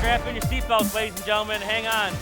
Strap in your seatbelts, ladies and gentlemen. Hang on.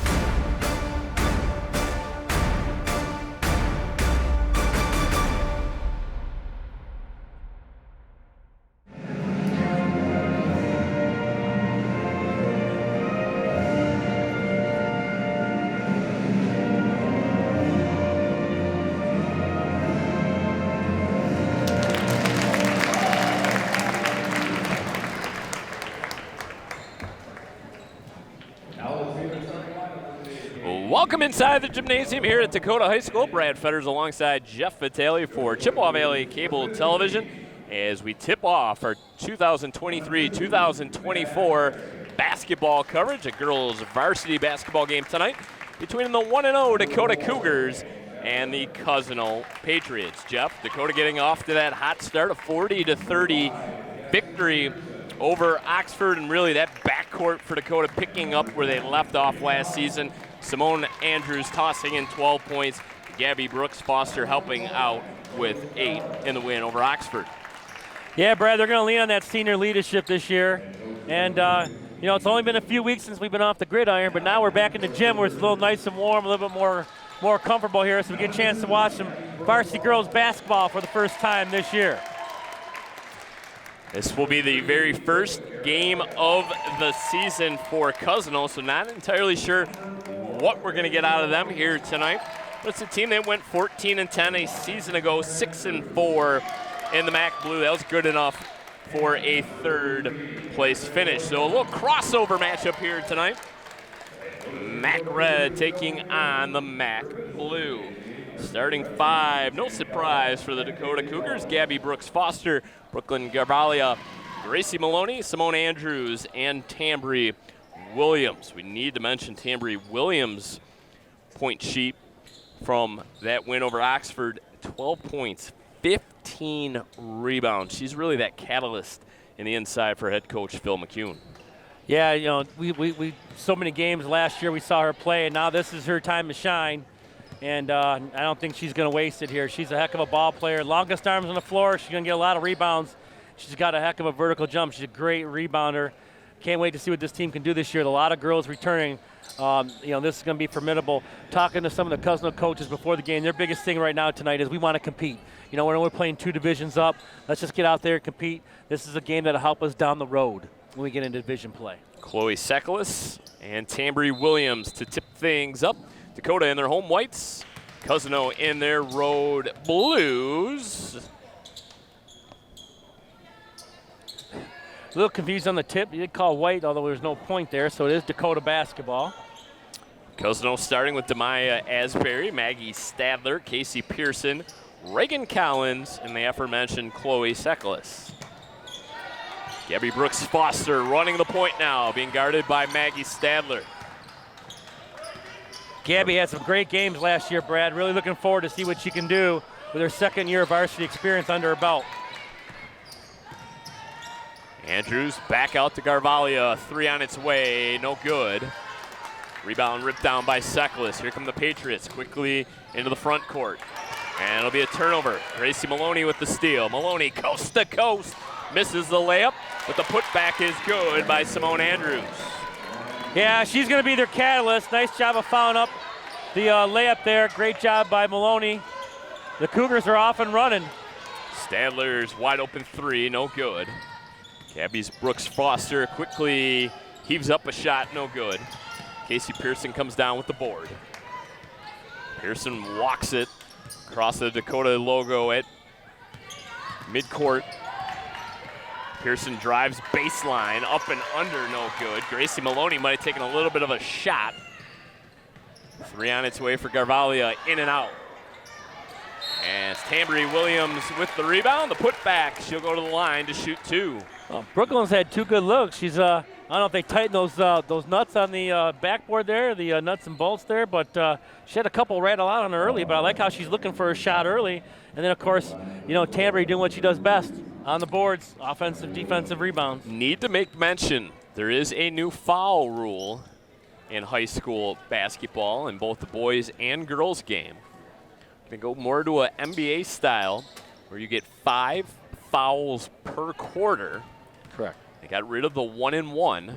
Welcome inside the gymnasium here at Dakota High School. Brad Fetters alongside Jeff Vitale for Chippewa Valley Cable Television as we tip off our 2023-2024 basketball coverage, a girls varsity basketball game tonight between the 1-0 Dakota Cougars and the Cousino Patriots. Jeff, Dakota getting off to that hot start, a 40-30 victory over Oxford, and really that backcourt for Dakota picking up where they left off last season. Simone Andrews tossing in 12 points. Gabby Brooks Foster helping out with 8 in the win over Oxford. Yeah, Brad, they're going to lean on that senior leadership this year. And, it's only been a few weeks since we've been off the gridiron, but now we're back in the gym where it's a little nice and warm, a little bit more comfortable here, so we get a chance to watch some varsity girls basketball for the first time this year. This will be the very first game of the season for Cousino, so not entirely sure what we're going to get out of them here tonight. But it's a team that went 14-10 a season ago, 6-4 in the MAC Blue. That was good enough for a third place finish. So a little crossover matchup here tonight. MAC Red taking on the MAC Blue. Starting 5, no surprise for the Dakota Cougars. Gabby Brooks Foster, Brooklyn Garvalia, Gracie Maloney, Simone Andrews, and Tambry Williams. We need to mention Tambry Williams' point sheet from that win over Oxford. 12 points, 15 rebounds. She's really that catalyst in the inside for head coach Phil McCune. Yeah, we so many games last year we saw her play, and now this is her time to shine. And I don't think she's going to waste it here. She's a heck of a ball player. Longest arms on the floor. She's going to get a lot of rebounds. She's got a heck of a vertical jump. She's a great rebounder. Can't wait to see what this team can do this year. A lot of girls returning. This is going to be formidable. Talking to some of the Cousino coaches before the game, their biggest thing right now tonight is we want to compete. We're playing 2 divisions up. Let's just get out there and compete. This is a game that'll help us down the road when we get into division play. Chloe Sekulis and Tambry Williams to tip things up. Dakota in their home whites, Cousino in their road blues. A little confused on the tip. You did call white, although there's no point there, so it is Dakota basketball. Cousino starting with Demaya Asbury, Maggie Stadler, Casey Pearson, Reagan Collins, and the aforementioned Chloe Sekulis. Gabby Brooks Foster running the point now, being guarded by Maggie Stadler. Gabby had some great games last year, Brad. Really looking forward to see what she can do with her second year of varsity experience under her belt. Andrews back out to Garvalia. 3 on its way, no good. Rebound ripped down by Sekulis. Here come the Patriots quickly into the front court. And it'll be a turnover. Gracie Maloney with the steal. Maloney coast to coast. Misses the layup, but the putback is good by Simone Andrews. Yeah, she's going to be their catalyst. Nice job of fouling up the layup there. Great job by Maloney. The Cougars are off and running. Stadler's wide open 3, no good. Gabby's Brooks Foster quickly heaves up a shot, no good. Casey Pearson comes down with the board. Pearson walks it across the Dakota logo at midcourt. Pearson drives baseline, up and under, no good. Gracie Maloney might have taken a little bit of a shot. 3 on its way for Garvalia, in and out. And it's Tambry Williams with the rebound, the putback. She'll go to the line to shoot 2. Well, Brooklyn's had 2 good looks. She's, I don't know if they tighten those nuts on the backboard there, the nuts and bolts there, but she had a couple rattle out on her early, but I like how she's looking for a shot early. And then, of course, Tambry doing what she does best on the boards, offensive, defensive rebounds. Need to make mention, there is a new foul rule in high school basketball in both the boys and girls game. Going to go more to an NBA style where you get 5 fouls per quarter. Correct. They got rid of the 1-and-1.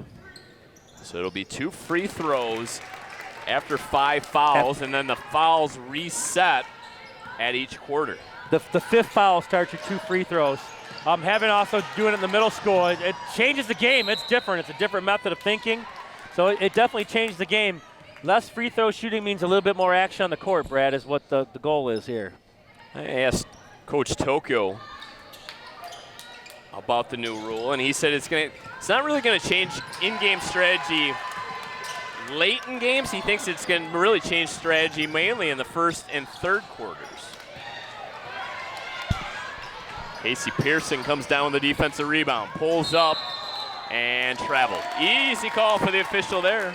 So it'll be 2 free throws after 5 fouls, and then the fouls reset at each quarter. The 5th foul starts your 2 free throws. Having also doing it in the middle school, it changes the game. It's different. It's a different method of thinking. So it definitely changed the game. Less free throw shooting means a little bit more action on the court, Brad, is what the goal is here. I asked Coach Tokyo about the new rule, and he said it's not really going to change in-game strategy late in games. He thinks it's going to really change strategy mainly in the first and third quarters. Casey Pearson comes down with the defensive rebound, pulls up, and traveled. Easy call for the official there.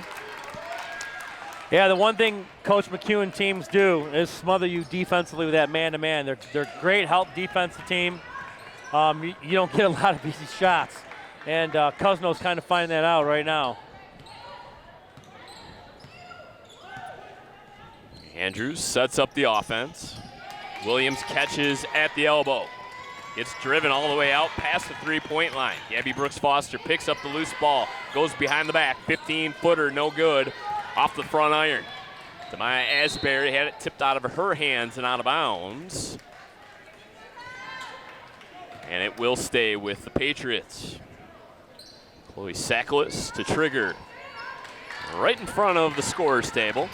Yeah, the one thing Coach McEwen teams do is smother you defensively with that man-to-man. They're a great help defensive team. You don't get a lot of easy shots, and Cousino's kind of finding that out right now. Andrews sets up the offense. Williams catches at the elbow. Gets driven all the way out past the three-point line. Gabby Brooks-Foster picks up the loose ball, goes behind the back, 15-footer, no good, off the front iron. Demaya Asbury had it tipped out of her hands and out of bounds. And it will stay with the Patriots. Chloe Sackles to trigger right in front of the scorer's table.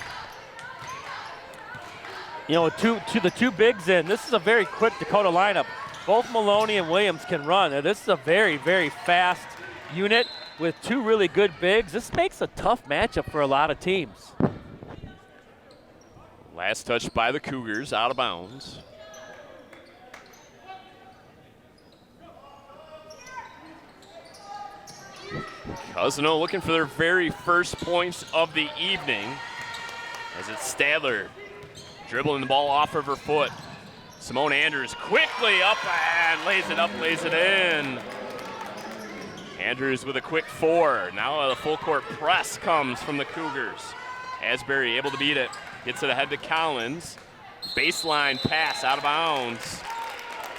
You know, to the 2 bigs in, this is a very quick Dakota lineup. Both Maloney and Williams can run. Now, this is a very, very fast unit with 2 really good bigs. This makes a tough matchup for a lot of teams. Last touch by the Cougars, out of bounds. Cousino looking for their very first points of the evening as it's Stadler dribbling the ball off of her foot. Simone Andrews quickly up and lays it in. Andrews with a quick 4. Now the full court press comes from the Cougars. Asbury able to beat it. Gets it ahead to Collins. Baseline pass out of bounds.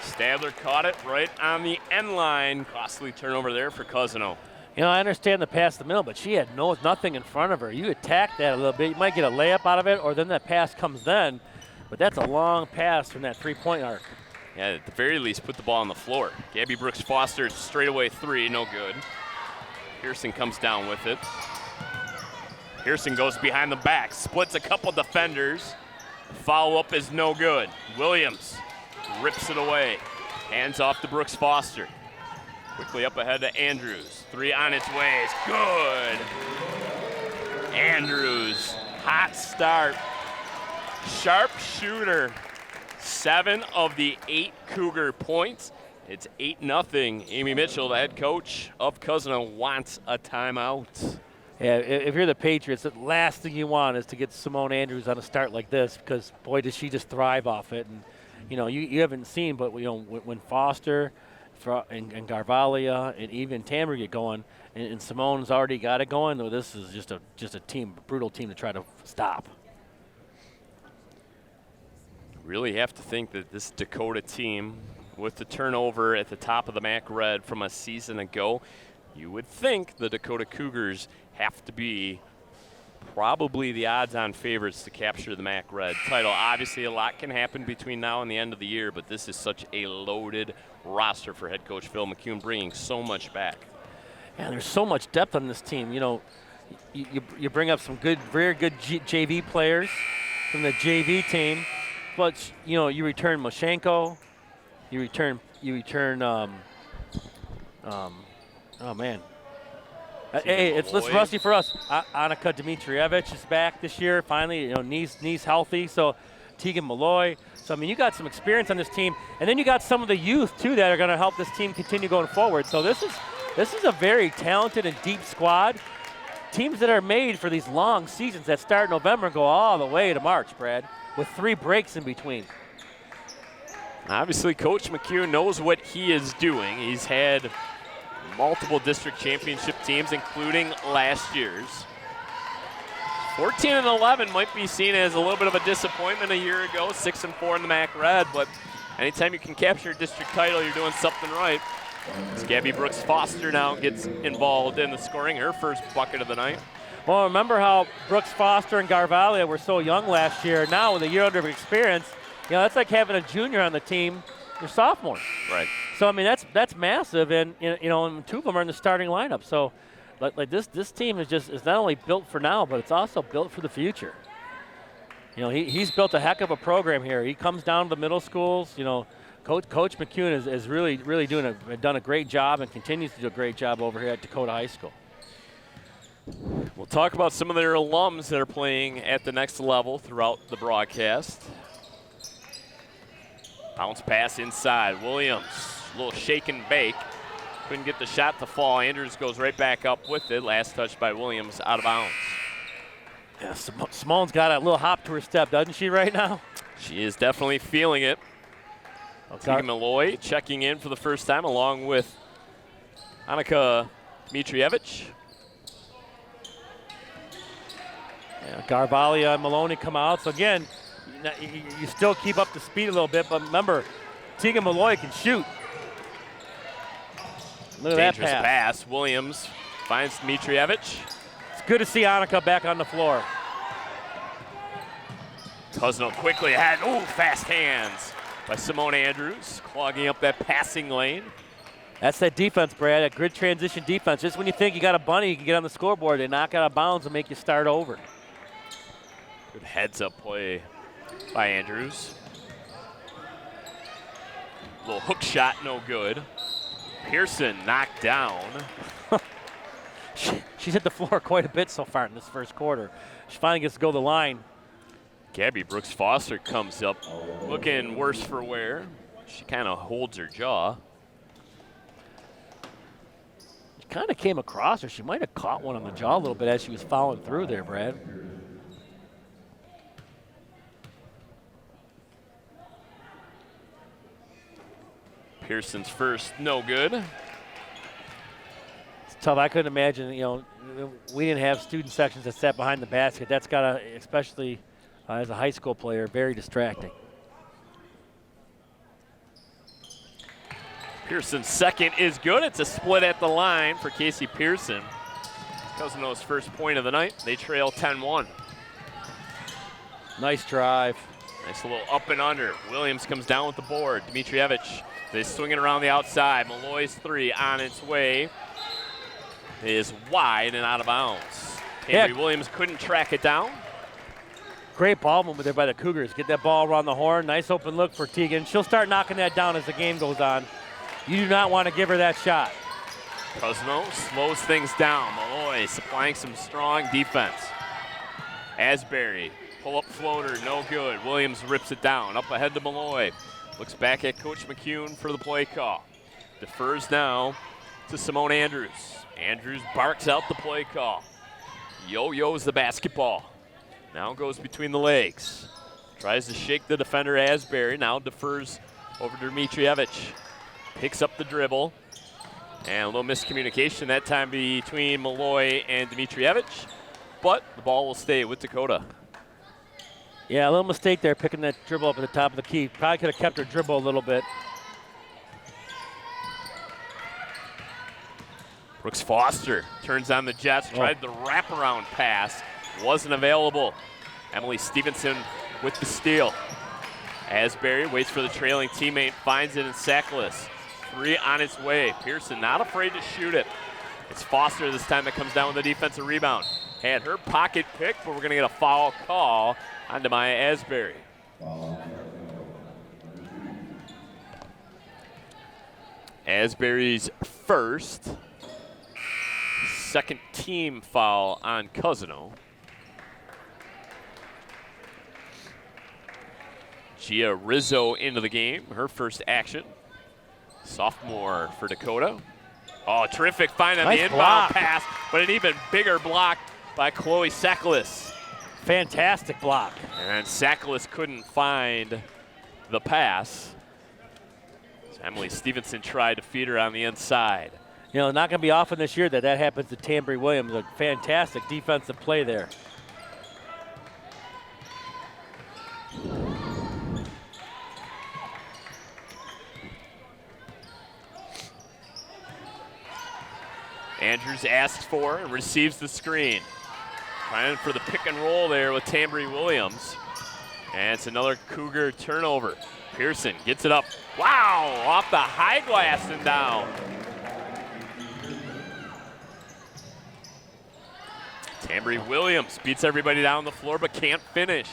Stadler caught it right on the end line. Costly turnover there for Cousino. You know, I understand the pass the middle, but she had nothing in front of her. You attack that a little bit, you might get a layup out of it, or then that pass comes then. But that's a long pass from that 3-point arc. Yeah, at the very least, put the ball on the floor. Gabby Brooks-Foster, straightaway 3, no good. Pearson comes down with it. Pearson goes behind the back, splits a couple defenders. Follow-up is no good. Williams rips it away. Hands off to Brooks-Foster. Quickly up ahead to Andrews. 3 on its way is good. Andrews, hot start. Sharp shooter. 7 of the 8 Cougar points. It's 8-0. Amy Mitchell, the head coach of Cousino, wants a timeout. Yeah, if you're the Patriots, the last thing you want is to get Simone Andrews on a start like this, because boy, does she just thrive off it. And you know, you haven't seen, but you know, when Foster and Garvalia and even Tammer get going, and Simone's already got it going, though this is just a team, a brutal team to try to stop. Really have to think that this Dakota team, with the turnover at the top of the MAC Red from a season ago, you would think the Dakota Cougars have to be probably the odds-on favorites to capture the MAC Red title. Obviously, a lot can happen between now and the end of the year, but this is such a loaded roster for head coach Phil McEwen, bringing so much back. Yeah, there's so much depth on this team. You know, you bring up some very good JV players from the JV team, but you know, you return Moshenko, you return oh man. Hey, it's rusty for us. Annika Dmitrievich is back this year. Finally, you know, knees healthy. So Tegan Malloy. So I mean, you got some experience on this team, and then you got some of the youth too that are going to help this team continue going forward. So this is a very talented and deep squad. Teams that are made for these long seasons that start in November and go all the way to March, Brad, with 3 breaks in between. Obviously, Coach McEwen knows what he is doing. He's had multiple district championship teams, including last year's. 14-11 might be seen as a little bit of a disappointment a year ago, 6-4 in the MAC Red, but anytime you can capture a district title, you're doing something right. As Gabby Brooks Foster now gets involved in the scoring, her first bucket of the night. Well, remember how Brooks Foster and Garvalia were so young last year. Now with a year under experience, that's like having a junior on the team, your sophomore. Right. So I mean that's massive, and and two of them are in the starting lineup. So, like this team is not only built for now, but it's also built for the future. He's built a heck of a program here. He comes down to the middle schools. Coach McCune is really done a great job and continues to do a great job over here at Dakota High School. We'll talk about some of their alums that are playing at the next level throughout the broadcast. Bounce pass inside. Williams, a little shake and bake. Couldn't get the shot to fall. Andrews goes right back up with it. Last touch by Williams, out of bounds. Yeah, Simone's got a little hop to her step, doesn't she, right now? She is definitely feeling it. Tegan Malloy checking in for the first time along with Annika Dmitrievich. Yeah, Garvalia and Maloney come out. So again, you still keep up the speed a little bit, but remember, Tegan Malloy can shoot. Look at that Dangerous pass. Williams finds Dmitrievich. It's good to see Annika back on the floor. Cousino quickly ahead. Ooh, fast hands by Simone Andrews, clogging up that passing lane. That's that defense, Brad, that grid transition defense. Just when you think you got a bunny, you can get on the scoreboard. They knock out of bounds and make you start over. Good heads-up play by Andrews. Little hook shot, no good. Pearson knocked down. She's hit the floor quite a bit so far in this first quarter. She finally gets to go to the line. Gabby Brooks Foster comes up looking worse for wear. She kind of holds her jaw. She kind of came across her. She might have caught one on the jaw a little bit as she was following through there, Brad. Pearson's first, no good. It's tough. I couldn't imagine, we didn't have student sections that sat behind the basket. That's got to, especially as a high school player, very distracting. Pearson's second is good. It's a split at the line for Casey Pearson. Cousino's first point of the night. They trail 10-1. Nice drive. Nice little up and under. Williams comes down with the board. Dmitrievich, they swing it around the outside. Malloy's three on its way. It is wide and out of bounds. Henry Williams couldn't track it down. Great ball movement there by the Cougars. Get that ball around the horn. Nice open look for Tegan. She'll start knocking that down as the game goes on. You do not want to give her that shot. Cousino slows things down. Malloy supplying some strong defense. Asbury, pull-up floater, no good. Williams rips it down. Up ahead to Malloy. Looks back at Coach McCune for the play call. Defers now to Simone Andrews. Andrews barks out the play call. Yo-yo's the basketball. Now goes between the legs. Tries to shake the defender Asbury. Now defers over to Dmitrievich. Picks up the dribble. And a little miscommunication that time between Malloy and Dmitrievich. But the ball will stay with Dakota. Yeah, a little mistake there picking that dribble up at the top of the key. Probably could have kept her dribble a little bit. Brooks Foster turns on the Jets. Tried the wraparound pass. Wasn't available. Emily Stevenson with the steal. Asbury waits for the trailing teammate. Finds it in Sackless. Three on its way. Pearson not afraid to shoot it. It's Foster this time that comes down with a defensive rebound. Had her pocket picked, but we're going to get a foul call on Demaya Asbury. Asbury's first. Second team foul on Cousino. Gia Rizzo into the game, her first action. Sophomore for Dakota. Oh, terrific find on the inbound pass, but an even bigger block by Chloe Sackless. Fantastic block. And Sackless couldn't find the pass. So Emily Stevenson tried to feed her on the inside. Not going to be often this year that happens to Tambry Williams. A fantastic defensive play there. Andrews asks for and receives the screen. Trying for the pick and roll there with Tambry Williams. And it's another Cougar turnover. Pearson gets it up. Wow, off the high glass and down. Tambry Williams beats everybody down the floor but can't finish.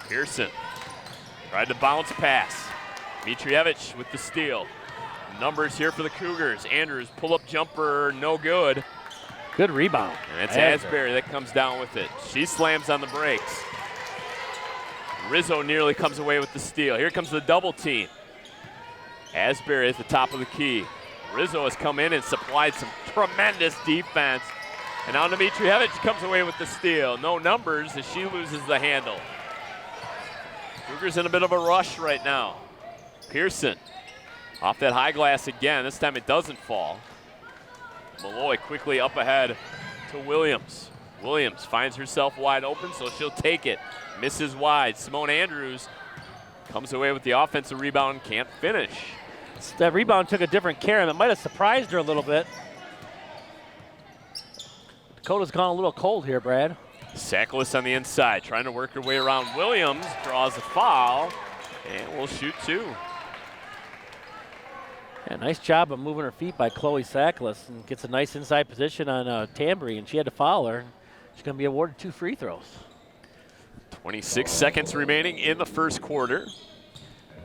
Pearson tried to bounce pass. Mitrievich with the steal. Numbers here for the Cougars. Andrews pull-up jumper, no good. Good rebound. And it's Asbury that comes down with it. She slams on the brakes. Rizzo nearly comes away with the steal. Here comes the double team. Asbury at the top of the key. Rizzo has come in and supplied some tremendous defense. And now Dmitrievich comes away with the steal. No numbers as she loses the handle. Cougars in a bit of a rush right now. Pearson off that high glass again. This time it doesn't fall. Malloy quickly up ahead to Williams. Williams finds herself wide open, so she'll take it. Misses wide. Simone Andrews comes away with the offensive rebound, can't finish. That rebound took a different care, and it might have surprised her a little bit. Dakota's gone a little cold here, Brad. Sackles on the inside, trying to work her way around Williams, draws a foul, and will shoot two. Yeah, nice job of moving her feet by Chloe Sackles, and gets a nice inside position on Tambry, and she had to foul her. She's going to be awarded 2 free throws. 26 seconds remaining in the first quarter.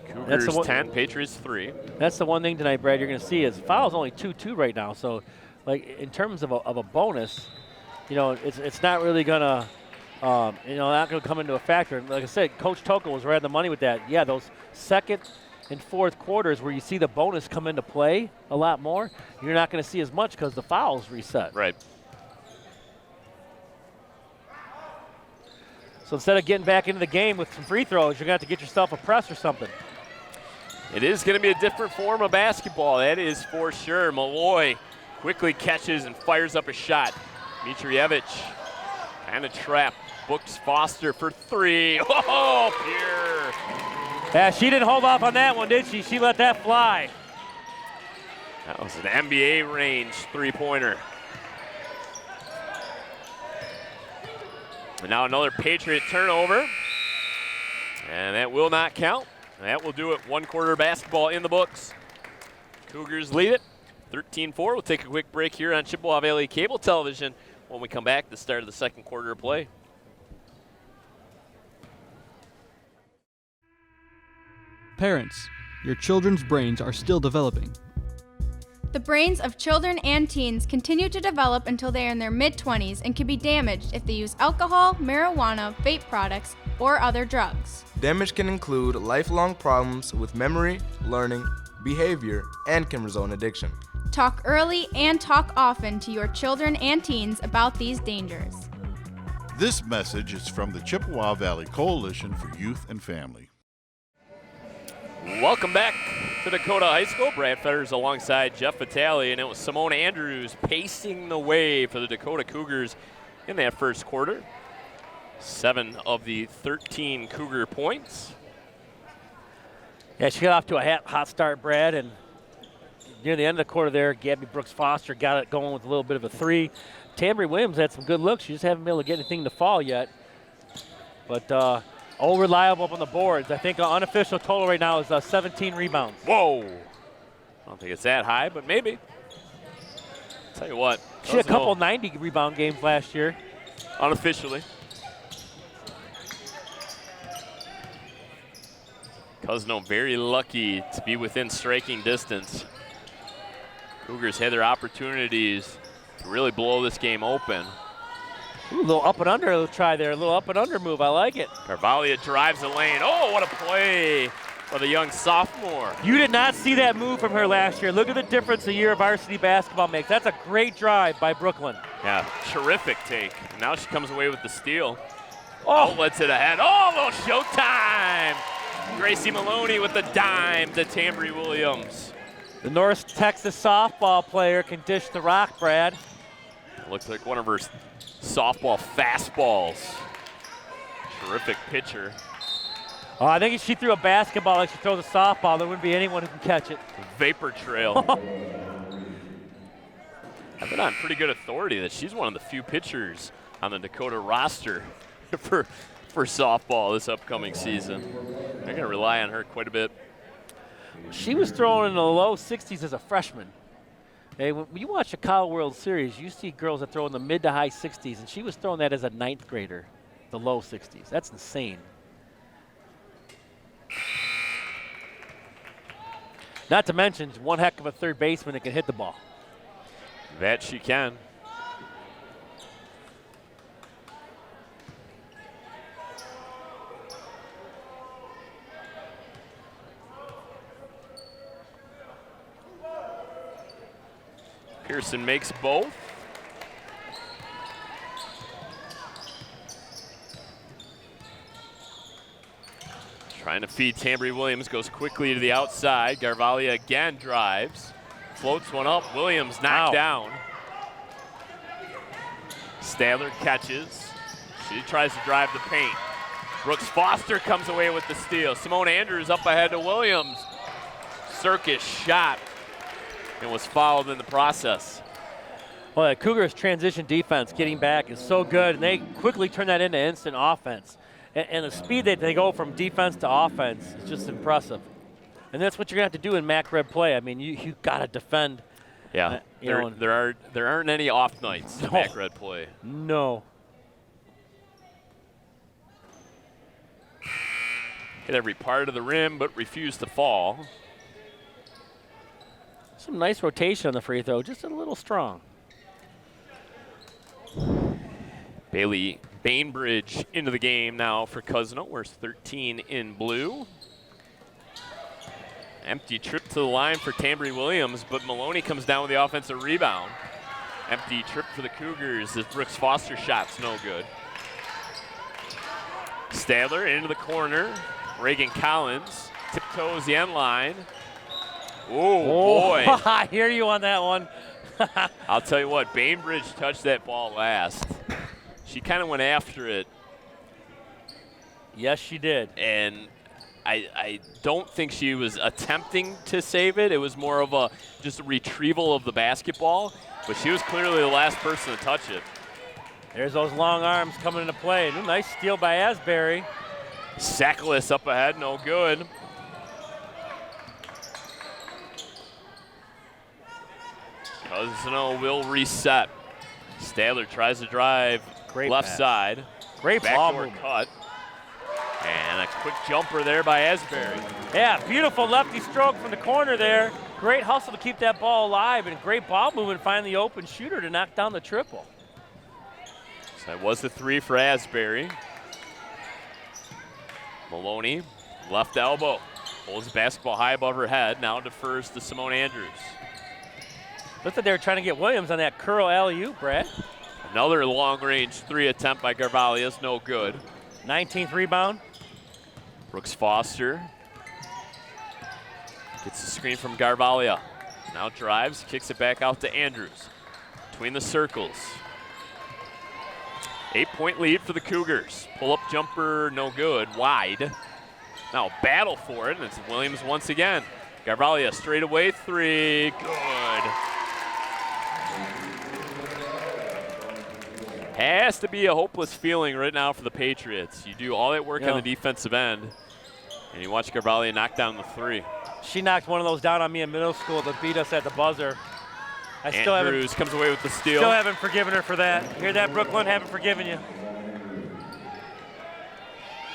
Cougars 10, Patriots 3. That's the one thing tonight, Brad, you're going to see is foul's only 2-2 right now. So, like, in terms of a bonus, you know, it's not really going to, not going to come into a factor. Like I said, Coach Toko was right on the money with that. Yeah, those second and fourth quarters where you see the bonus come into play a lot more, you're not going to see as much because the foul's reset. Right. So instead of getting back into the game with some free throws, you're going to have to get yourself a press or something. It is going to be a different form of basketball, that is for sure. Malloy quickly catches and fires up a shot. Mitrievich kind of trapped. Books Foster for 3. Oh, pure. Yeah, she didn't hold off on that one, did she? She let that fly. That was an NBA range three-pointer. And now another Patriot turnover. And that will not count. That will do it. 1 quarter basketball in the books. Cougars lead it 13-4. We'll take a quick break here on Chippewa Valley Cable Television. When we come back, the start of the second quarter of play. Parents, your children's brains are still developing. The brains of children and teens continue to develop until they are in their mid-20s and can be damaged if they use alcohol, marijuana, vape products, or other drugs. Damage can include lifelong problems with memory, learning, behavior, and can result in addiction. Talk early and talk often to your children and teens about these dangers. This message is from the Chippewa Valley Coalition for Youth and Family. Welcome back to Dakota High School. Brad Fetters alongside Jeff Vitale, and it was Simone Andrews pacing the way for the Dakota Cougars in that first quarter. 7 of the 13 Cougar points. Yeah, she got off to a hot start, Brad, and near the end of the quarter there, Gabby Brooks Foster got it going with a little bit of a 3. Tambry Williams had some good looks. She just haven't been able to get anything to fall yet. But all reliable up on the boards. I think our unofficial total right now is 17 rebounds. Whoa. I don't think it's that high, but maybe. Tell you what. She had a couple 90 rebound games last year. Unofficially. Cousino very lucky to be within striking distance. Cougars had their opportunities to really blow this game open. Ooh, a little up and under try there. A little up and under move. I like it. Carvalho drives the lane. Oh, what a play for the young sophomore. You did not see that move from her last year. Look at the difference a year of varsity basketball makes. That's a great drive by Brooklyn. Yeah, terrific take. Now she comes away with the steal. Oh, Outlet to the head. Oh, a little showtime. Gracie Maloney with the dime to Tambry Williams. The North Texas softball player can dish the rock, Brad. Looks like one of her softball fastballs. Terrific pitcher. Oh, I think if she threw a basketball like she throws a softball, there wouldn't be anyone who can catch it. Vapor trail. I've been on pretty good authority that she's one of the few pitchers on the Dakota roster for softball this upcoming season. They're going to rely on her quite a bit. She was throwing in the low 60s as a freshman. Hey, when you watch a Kyle World Series, you see girls that throw in the mid to high 60s, and she was throwing that as a 9th grader, the low 60s. That's insane. Not to mention, one heck of a third baseman that can hit the ball. That she can. Pearson makes both. Trying to feed Tambry Williams, goes quickly to the outside. Garvalia again drives. Floats one up. Williams knocked down. Stadler catches. She tries to drive the paint. Brooks Foster comes away with the steal. Simone Andrews up ahead to Williams. Circus shot and was fouled in the process. Well, the Cougars' transition defense getting back is so good, and they quickly turn that into instant offense. And the speed that they go from defense to offense is just impressive. And that's what you're going to have to do in MAC Red play. I mean, you got to defend. Yeah, there aren't any off nights in MAC Red play. No. Hit every part of the rim, but refused to fall. Some nice rotation on the free throw, just a little strong. Bailey Bainbridge into the game now for Cousino. Wears 13 in blue. Empty trip to the line for Tambry Williams, but Maloney comes down with the offensive rebound. Empty trip for the Cougars as Brooks Foster shot's no good. Stadler into the corner. Reagan Collins tiptoes the end line. Oh, boy. I hear you on that one. I'll tell you what, Bainbridge touched that ball last. She kind of went after it. Yes, she did. And I don't think she was attempting to save it. It was more of just a retrieval of the basketball. But she was clearly the last person to touch it. There's those long arms coming into play. And a nice steal by Asbury. Sackless up ahead, no good. Cousino will reset. Stadler tries to drive left side. Great ball backdoor cut. And a quick jumper there by Asbury. Yeah, beautiful lefty stroke from the corner there. Great hustle to keep that ball alive, and great ball movement, find the open shooter to knock down the triple. So that was the three for Asbury. Maloney, left elbow. Holds the basketball high above her head. Now defers to Simone Andrews. Looks like they were trying to get Williams on that curl alley-oop, Brad. Another long-range three attempt by Garvalias, no good. 19th rebound. Brooks Foster gets the screen from Garvalia. Now drives, kicks it back out to Andrews. Between the circles. 8-point lead for the Cougars. Pull-up jumper, no good, wide. Now battle for it, and it's Williams once again. Garvalia straight away three, good. Has to be a hopeless feeling right now for the Patriots. You do all that work on the defensive end, and you watch Garvalia knock down the three. She knocked one of those down on me in middle school to beat us at the buzzer. Andrews comes away with the steal. Still haven't forgiven her for that. Hear that, Brooklyn? Haven't forgiven you.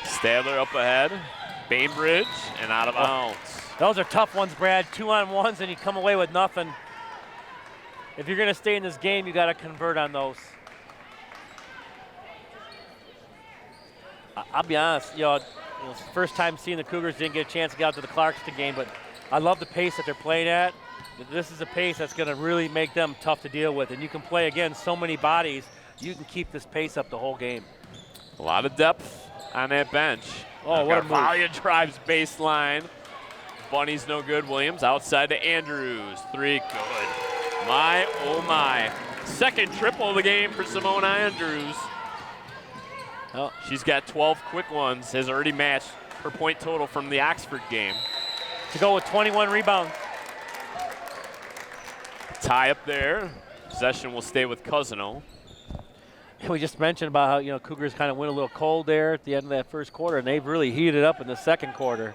Stadler up ahead. Bainbridge and out of bounds. Those are tough ones, Brad. 2-on-1s and you come away with nothing. If you're going to stay in this game, you got to convert on those. I'll be honest, it's the first time seeing the Cougars didn't get a chance to get out to the Clarkston game, but I love the pace that they're playing at. This is a pace that's going to really make them tough to deal with, and you can play against so many bodies, you can keep this pace up the whole game. A lot of depth on that bench. Oh, what a move. Garvalia drives baseline. Bunny's no good. Williams outside to Andrews. Three, good. My, oh my. Second triple of the game for Simone Andrews. Well, she's got 12 quick ones, has already matched her point total from the Oxford game. To go with 21 rebounds. Tie up there. Possession will stay with Cousino. We just mentioned about how, you know, Cougars kind of went a little cold there at the end of that first quarter, and they've really heated up in the second quarter.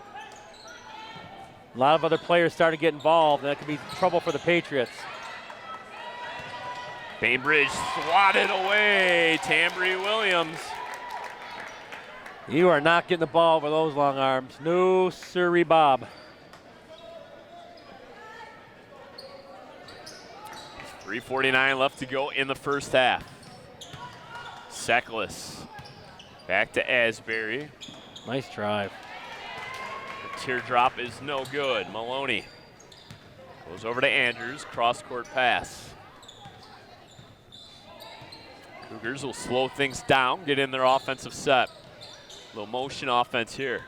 A lot of other players started to get involved, and that could be trouble for the Patriots. Bainbridge swatted away. Tambry Williams. You are not getting the ball with those long arms. No, sirree, Bob. 3:49 left to go in the first half. Seklis back to Asbury. Nice drive. The teardrop is no good. Maloney goes over to Andrews. Cross-court pass. Cougars will slow things down, get in their offensive set. Low motion offense here.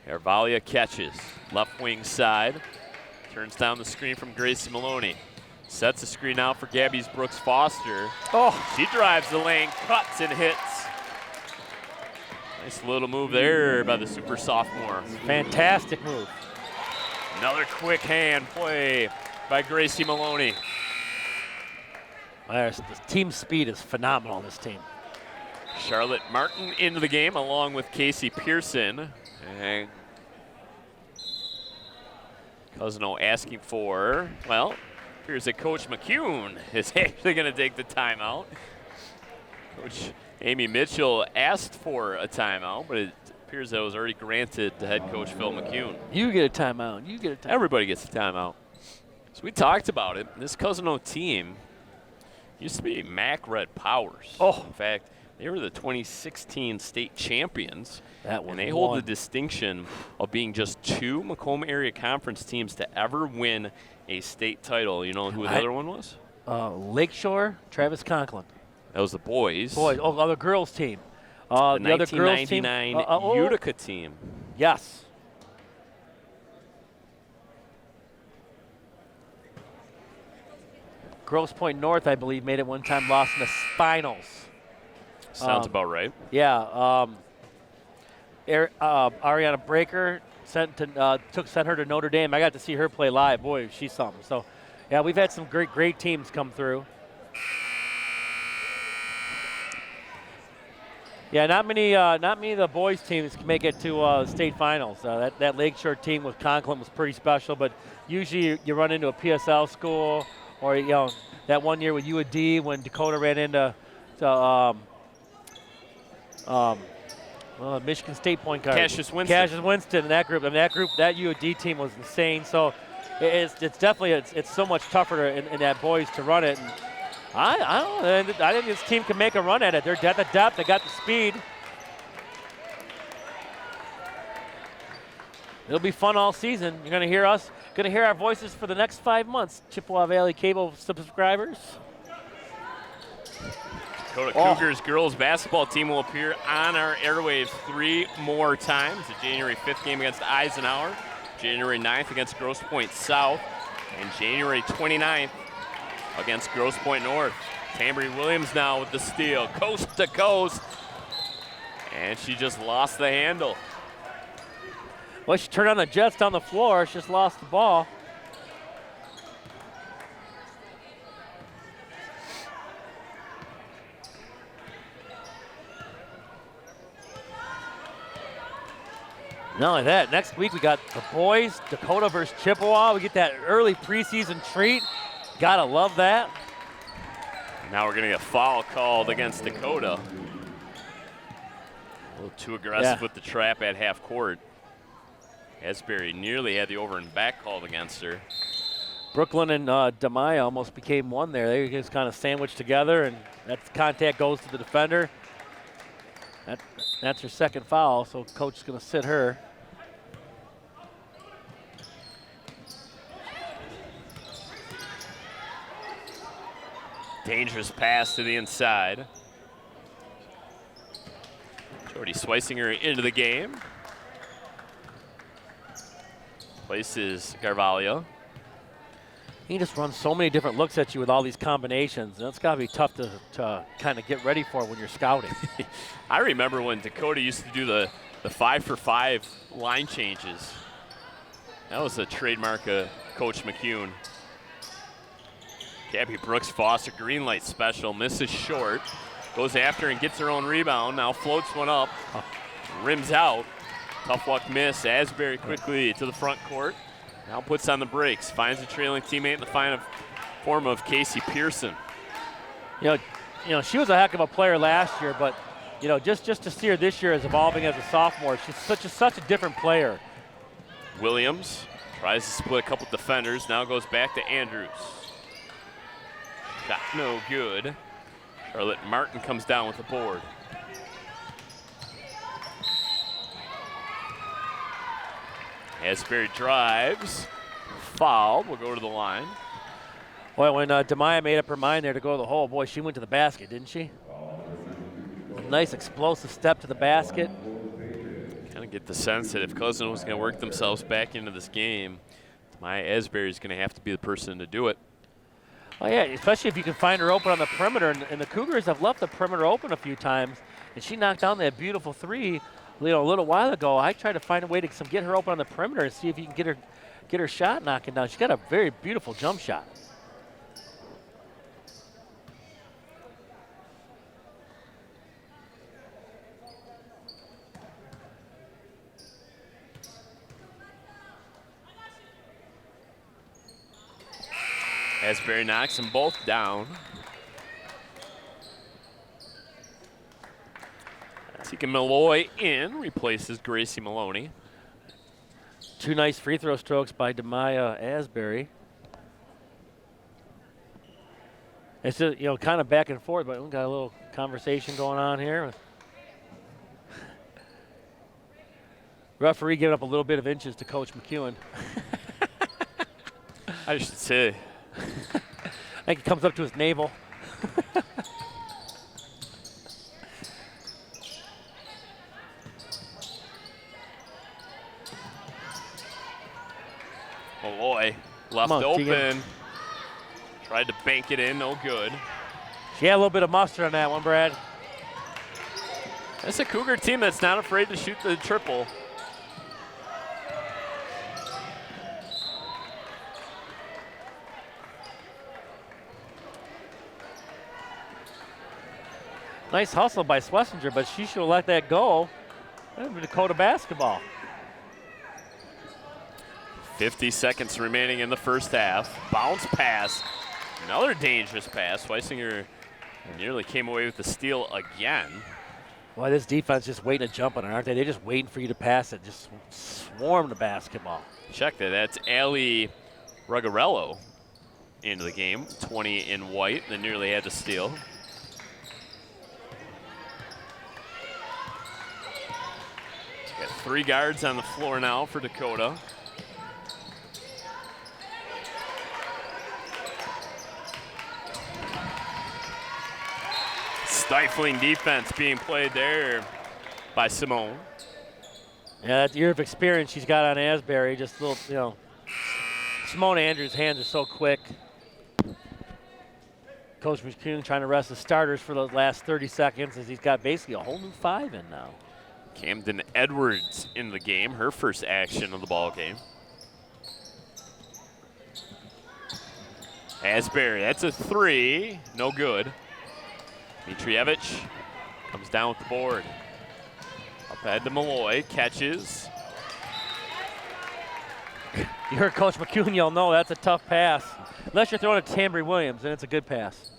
Carvalho catches. Left wing side. Turns down the screen from Gracie Maloney. Sets the screen out for Gabby's Brooks Foster. Oh, She drives the lane, cuts and hits. Nice little move there by the super sophomore. fantastic move. Another quick hand play by Gracie Maloney. The team speed is phenomenal on this team. Charlotte Martin into the game along with Casey Pearson. And Cousino asking for, well, appears that Coach McCune is actually going to take the timeout. Coach Amy Mitchell asked for a timeout, but it appears that it was already granted to head coach Phil McCune. You get a timeout. You get a timeout. Everybody gets a timeout. So we talked about it. This Cousino team used to be Mac Red Powers. Oh. In fact, they were the 2016 state champions. That was and they hold one. the distinction of being just 2 Macomb area conference teams to ever win a state title. You know who the other one was? Lakeshore, Travis Conklin. That was the boys. Boys, the girls team. The The other girls team. 1999 Utica team. Yes. Grosse Pointe North, I believe, made it one time, lost in the finals. Sounds about right. Yeah. Ariana Breaker sent her to Notre Dame. I got to see her play live. Boy, she's something. So, yeah, we've had some great teams come through. Yeah, not many of the boys teams can make it to state finals. That Lakeshore team with Conklin was pretty special, but usually you run into a PSL school, or that one year with UAD when Dakota ran into Michigan State point guard. Cassius Winston. Cassius Winston and that group. I mean, that UAD team was insane. So it's definitely it's so much tougher in that boys to run it. And I don't know. I think this team can make a run at it. They're at the depth. They got the speed. It'll be fun all season. You're going to hear our voices for the next 5 months. Chippewa Valley Cable subscribers. Dakota Cougars girls basketball team will appear on our airwaves 3 more times. The January 5th game against Eisenhower, January 9th against Grosse Pointe South, and January 29th against Grosse Pointe North. Tambry Williams now with the steal, coast to coast, and she just lost the handle. Well, she turned on the Jets down the floor. She just lost the ball. Not only that, next week we got the boys, Dakota versus Chippewa. We get that early preseason treat. Gotta love that. Now we're gonna get a foul called against Dakota. A little too aggressive with the trap at half court. Asbury nearly had the over and back called against her. Brooklyn and DeMaya almost became one there. They just kind of sandwiched together, and that contact goes to the defender. That's her second foul, so coach is gonna sit her. Dangerous pass to the inside. Jordy Swisinger into the game. Places Carvalho. He just runs so many different looks at you with all these combinations. And that's got to be tough to kind of get ready for when you're scouting. I remember when Dakota used to do the 5-for-5 line changes. That was a trademark of Coach McCune. Gabby Brooks Foster, green light special, misses short. Goes after and gets her own rebound. Now floats one up, rims out. Tough luck miss. Asbury quickly to the front court. Now puts on the brakes, finds a trailing teammate in the form of Casey Pearson. You know, she was a heck of a player last year, but just to see her this year as evolving as a sophomore, she's such a different player. Williams tries to split a couple defenders. Now goes back to Andrews. Shot no good. Charlotte Martin comes down with the board. Asbury drives, fouled, will go to the line. Boy, when Demaya made up her mind there to go to the hole, boy, she went to the basket, didn't she? Nice explosive step to the basket. Kind of get the sense that if Cousino was going to work themselves back into this game, Demaya Asbury is going to have to be the person to do it. Oh yeah, especially if you can find her open on the perimeter, and the Cougars have left the perimeter open a few times, and she knocked down that beautiful three. A little while ago, I tried to find a way to get her open on the perimeter and see if you can get her shot knocking down. She's got a very beautiful jump shot. Asbury knocks them both down. Tika Malloy in, replaces Gracie Maloney. Two nice free throw strokes by Demaya Asbury. It's just, kind of back and forth, but we got a little conversation going on here. Referee giving up a little bit of inches to Coach McEwen. I should say. I think it comes up to his navel. Malloy left on, open. Tegan. Tried to bank it in, no good. She had a little bit of mustard on that one, Brad. That's a Cougar team that's not afraid to shoot the triple. Nice hustle by Schlesinger, but she should have let that go. That would be Dakota basketball. 50 seconds remaining in the first half. Bounce pass. Another dangerous pass. Schlesinger nearly came away with the steal again. Boy, this defense just waiting to jump on it, aren't they? They're just waiting for you to pass it. Just swarm the basketball. Check that. That's Ali Ruggarello into the game. 20 in white. Then nearly had the steal. Got three guards on the floor now for Dakota. Stifling defense being played there by Simone. Yeah, that year of experience she's got on Asbury, just a little, Simone Andrews' hands are so quick. Coach McCune trying to rest the starters for the last 30 seconds as he's got basically a whole new five in now. Camden Edwards in the game, her first action of the ball game. Asbury, that's a three, no good. Mitrievich comes down with the board. Up ahead to Malloy, catches. You heard Coach McCune, you'll know that's a tough pass. Unless you're throwing it to Tambry Williams, and it's a good pass.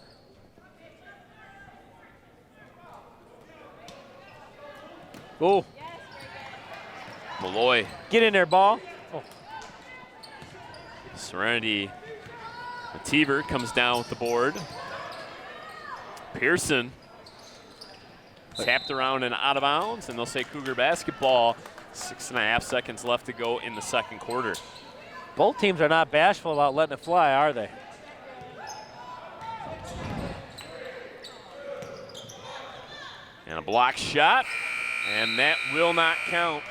Oh. Malloy. Get in there, ball. Oh. Serenity Mativer comes down with the board. Pearson tapped around and out of bounds, and they'll say Cougar basketball. 6.5 seconds left to go in the second quarter. Both teams are not bashful about letting it fly, are they? And a block shot, and that will not count.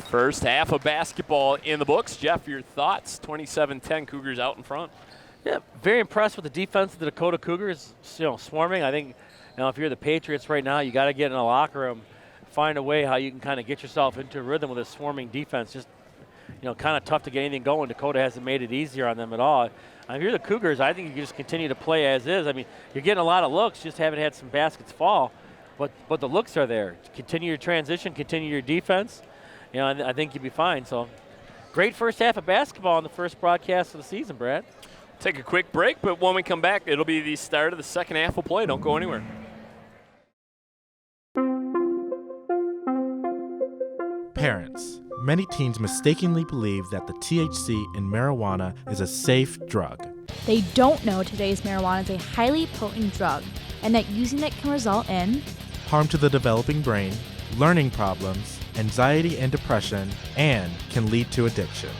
First half of basketball in the books. Jeff, your thoughts? 27-10 Cougars out in front. Yeah, very impressed with the defense of the Dakota Cougars, swarming. I think, if you're the Patriots right now, you got to get in a locker room, find a way how you can kind of get yourself into a rhythm with a swarming defense. Just, kind of tough to get anything going. Dakota hasn't made it easier on them at all. If you're the Cougars, I think you can just continue to play as is. I mean, you're getting a lot of looks, just haven't had some baskets fall, but the looks are there. Continue your transition, continue your defense. I think you'll be fine. So, great first half of basketball in the first broadcast of the season, Brad. Take a quick break, but when we come back, it'll be the start of the second half of play. Don't go anywhere. Parents. Many teens mistakenly believe that the THC in marijuana is a safe drug. They don't know today's marijuana is a highly potent drug and that using it can result in harm to the developing brain, learning problems, anxiety and depression, and can lead to addiction.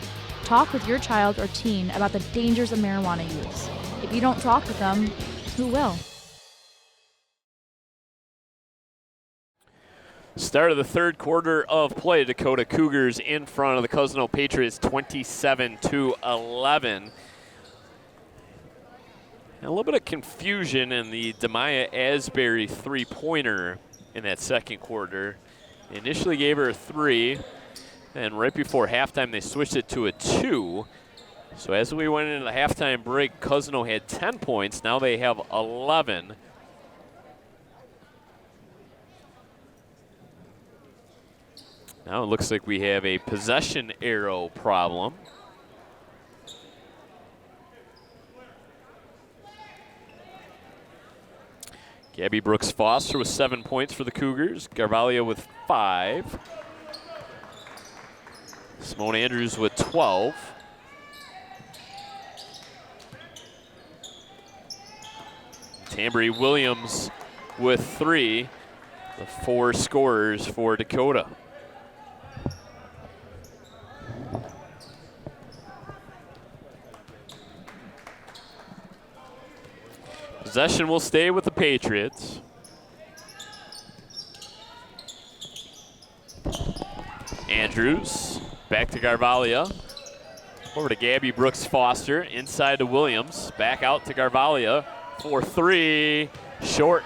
Talk with your child or teen about the dangers of marijuana use. If you don't talk with them, who will? Start of the third quarter of play. Dakota Cougars in front of the Cousino Patriots 27-11. And a little bit of confusion in the Demaya Asbury three-pointer in that second quarter. They initially gave her a 3, and right before halftime they switched it to a 2. So as we went into the halftime break, Cousino had 10 points. Now they have 11. Now it looks like we have a possession arrow problem. Gabby Brooks Foster with 7 points for the Cougars. Garvalia with 5. Simone Andrews with 12. Tambry Williams with 3. The 4 scorers for Dakota. Possession will stay with the Patriots. Andrews back to Garvalia. Over to Gabby Brooks Foster. Inside to Williams. Back out to Garvalia for 3. Short.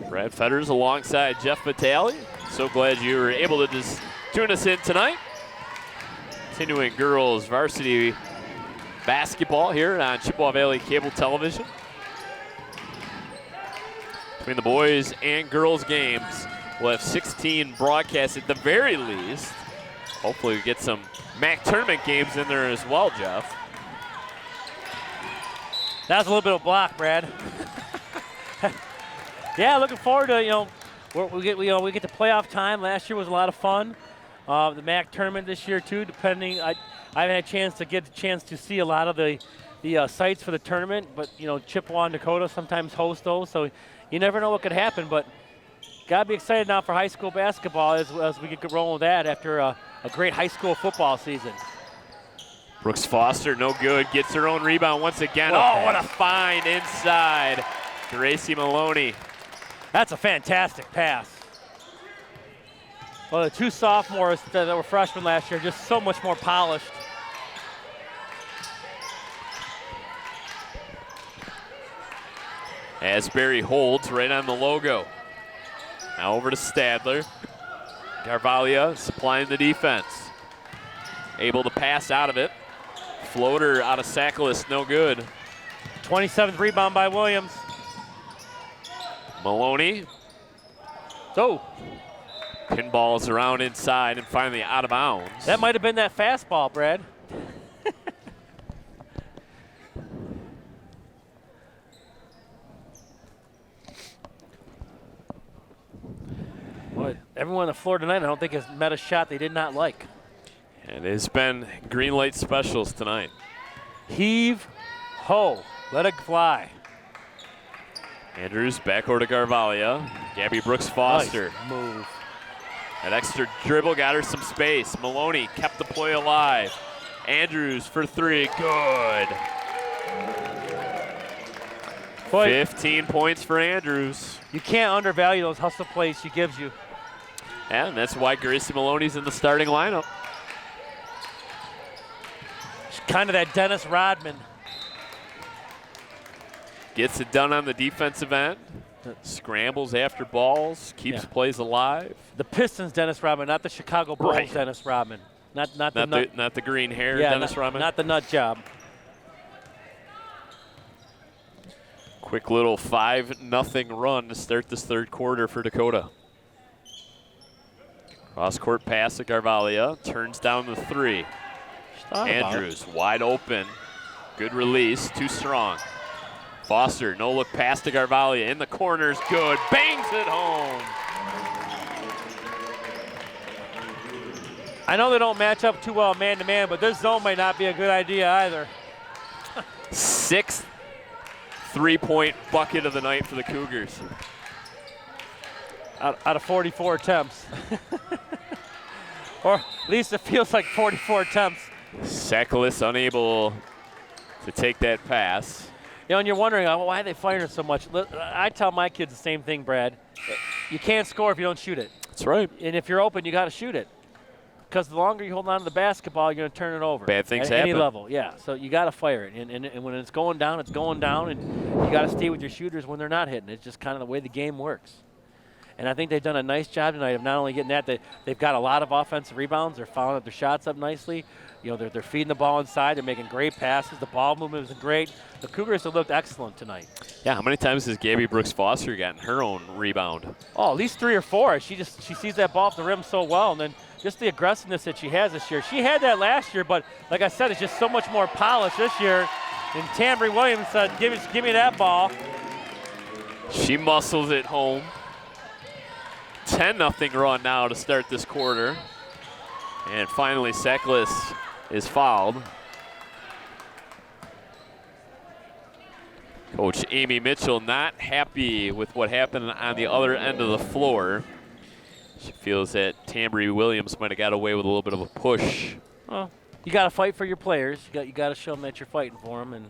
Brad Fetters alongside Jeff Vitale. So glad you were able to just tune us in tonight. Continuing girls varsity basketball here on Chippewa Valley Cable Television. Between the boys and girls games, we'll have 16 broadcasts at the very least. Hopefully we get some MAC tournament games in there as well, Jeff. That was a little bit of a block, Brad. Yeah, looking forward to, we get to playoff time. Last year was a lot of fun. The MAC tournament this year too, depending. I haven't had a chance to see a lot of the sites for the tournament, but Chippewa and Dakota sometimes host those, so you never know what could happen. But gotta be excited now for high school basketball as we get rolling with that after a great high school football season. Brooks Foster, no good, gets her own rebound once again. What a find inside. Gracie Maloney. That's a fantastic pass. Well, the 2 sophomores that were freshmen last year, just so much more polished. Asbury holds right on the logo. Now over to Stadler. Garvalia supplying the defense. Able to pass out of it. Floater out of Sackless, no good. 27th rebound by Williams. Maloney. So. Pinballs around inside and finally out of bounds. That might have been that fastball, Brad. Boy, everyone on the floor tonight, I don't think has met a shot they did not like. And it's been green light specials tonight. Heave, ho, let it fly. Andrews back over to Garvalia. Gabby Brooks Foster. Nice move. That extra dribble got her some space. Maloney kept the play alive. Andrews for 3, good. Boy, 15 points for Andrews. you can't undervalue those hustle plays she gives you. Yeah, and that's why Gracie Maloney's in the starting lineup. She's kind of that Dennis Rodman. Gets it done on the defensive end. Scrambles after balls, keeps plays alive. The Pistons Dennis Rodman, not the Chicago Bulls Dennis Rodman. Not the green hair Dennis Rodman. Not the nut job. Quick little 5-0 run to start this third quarter for Dakota. Cross-court pass to Garvalia. Turns down the three. Andrews wide open. Good release. Too strong. Foster, no look pass to Garvalia. In the corners, good. Bangs it home. I know they don't match up too well man-to-man, but this zone might not be a good idea either. 6th three-point bucket of the night for the Cougars. Out of 44 attempts. Or at least it feels like 44 attempts. Sekulis unable to take that pass. You know, and you're wondering why are they firing it so much. I tell my kids the same thing, Brad. You can't score if you don't shoot it. That's right. And if you're open, you got to shoot it. Because the longer you hold on to the basketball, you're going to turn it over. Bad things at happen. Any level, yeah. So you got to fire it. And when it's going down, and you got to stay with your shooters when they're not hitting. It's just kind of the way the game works. And I think they've done a nice job tonight of not only getting that, they've got a lot of offensive rebounds. They're following their shots up nicely. You know, they're feeding the ball inside. They're making great passes. The ball movement was great. The Cougars have looked excellent tonight. Yeah, how many times has Gabby Brooks Foster gotten her own rebound? Oh, at least 3 or 4. She sees that ball off the rim so well, and then just the aggressiveness that she has this year. She had that last year, but like I said, it's just so much more polished this year. And Tambry Williams said, give me that ball. She muscles it home. 10-0 run now to start this quarter. And finally, Sekulis is fouled. Coach Amy Mitchell not happy with what happened on the other end of the floor. She feels that Tambry Williams might have got away with a little bit of a push. Well, you got to fight for your players. You got to show them that you're fighting for them. And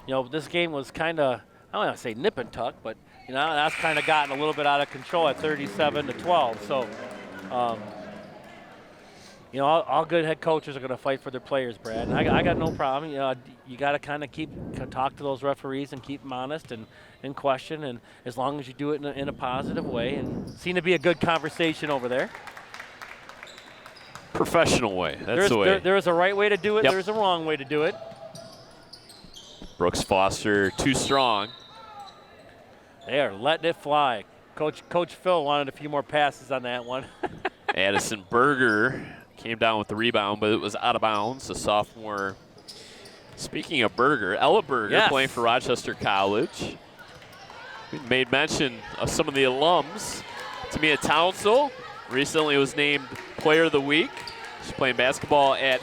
you know, this game was kind of, I don't want to say nip and tuck, but you know, that's kind of gotten a little bit out of control at 37-12. So, you know, all good head coaches are going to fight for their players, Brad. And I got no problem. You know, you got to kind of talk to those referees and keep them honest and question. And as long as you do it in a positive way, and seem to be a good conversation over there. Professional way. That's the way. There is a right way to do it. Yep. There's a wrong way to do it. Brooks Foster too strong. They are letting it fly. Coach Phil wanted a few more passes on that one. Addison Berger came down with the rebound, but it was out of bounds. The sophomore. Speaking of Berger, Ella Berger playing for Rochester College. We made mention of some of the alums. Tamia Townsell recently was named Player of the Week. She's playing basketball at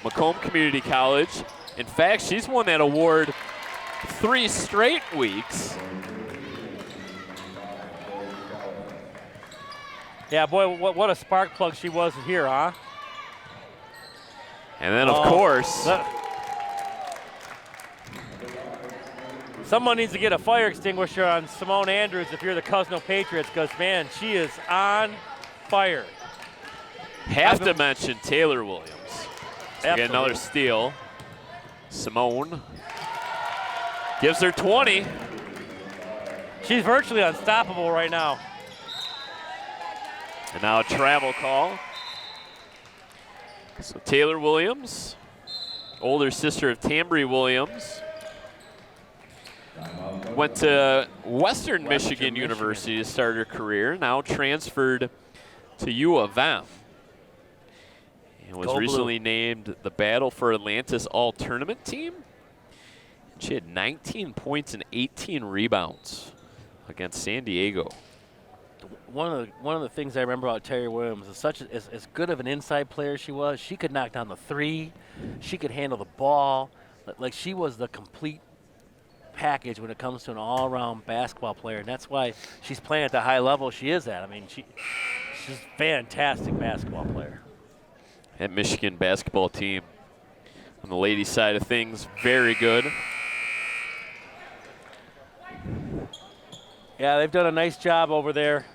Macomb Community College. In fact, she's won that award 3 straight weeks. Yeah, boy, what a spark plug she was here, huh? And then, of course, someone needs to get a fire extinguisher on Simone Andrews if you're the Cousino Patriots, because, man, she is on fire. Have to mention Taylor Williams. So we get another steal. Simone gives her 20. She's virtually unstoppable right now. And now a travel call. So Taylor Williams, older sister of Tambry Williams, went to Western Michigan University to start her career, now transferred to U of M. And was recently named the Battle for Atlantis All-Tournament team. She had 19 points and 18 rebounds against San Diego. One of the things I remember about Terry Williams is as good of an inside player she was. She could knock down the three. She could handle the ball. Like, she was the complete package when it comes to an all-around basketball player, and that's why she's playing at the high level she is at. I mean, she's a fantastic basketball player. That Michigan basketball team on the ladies' side of things, very good. Yeah, they've done a nice job over there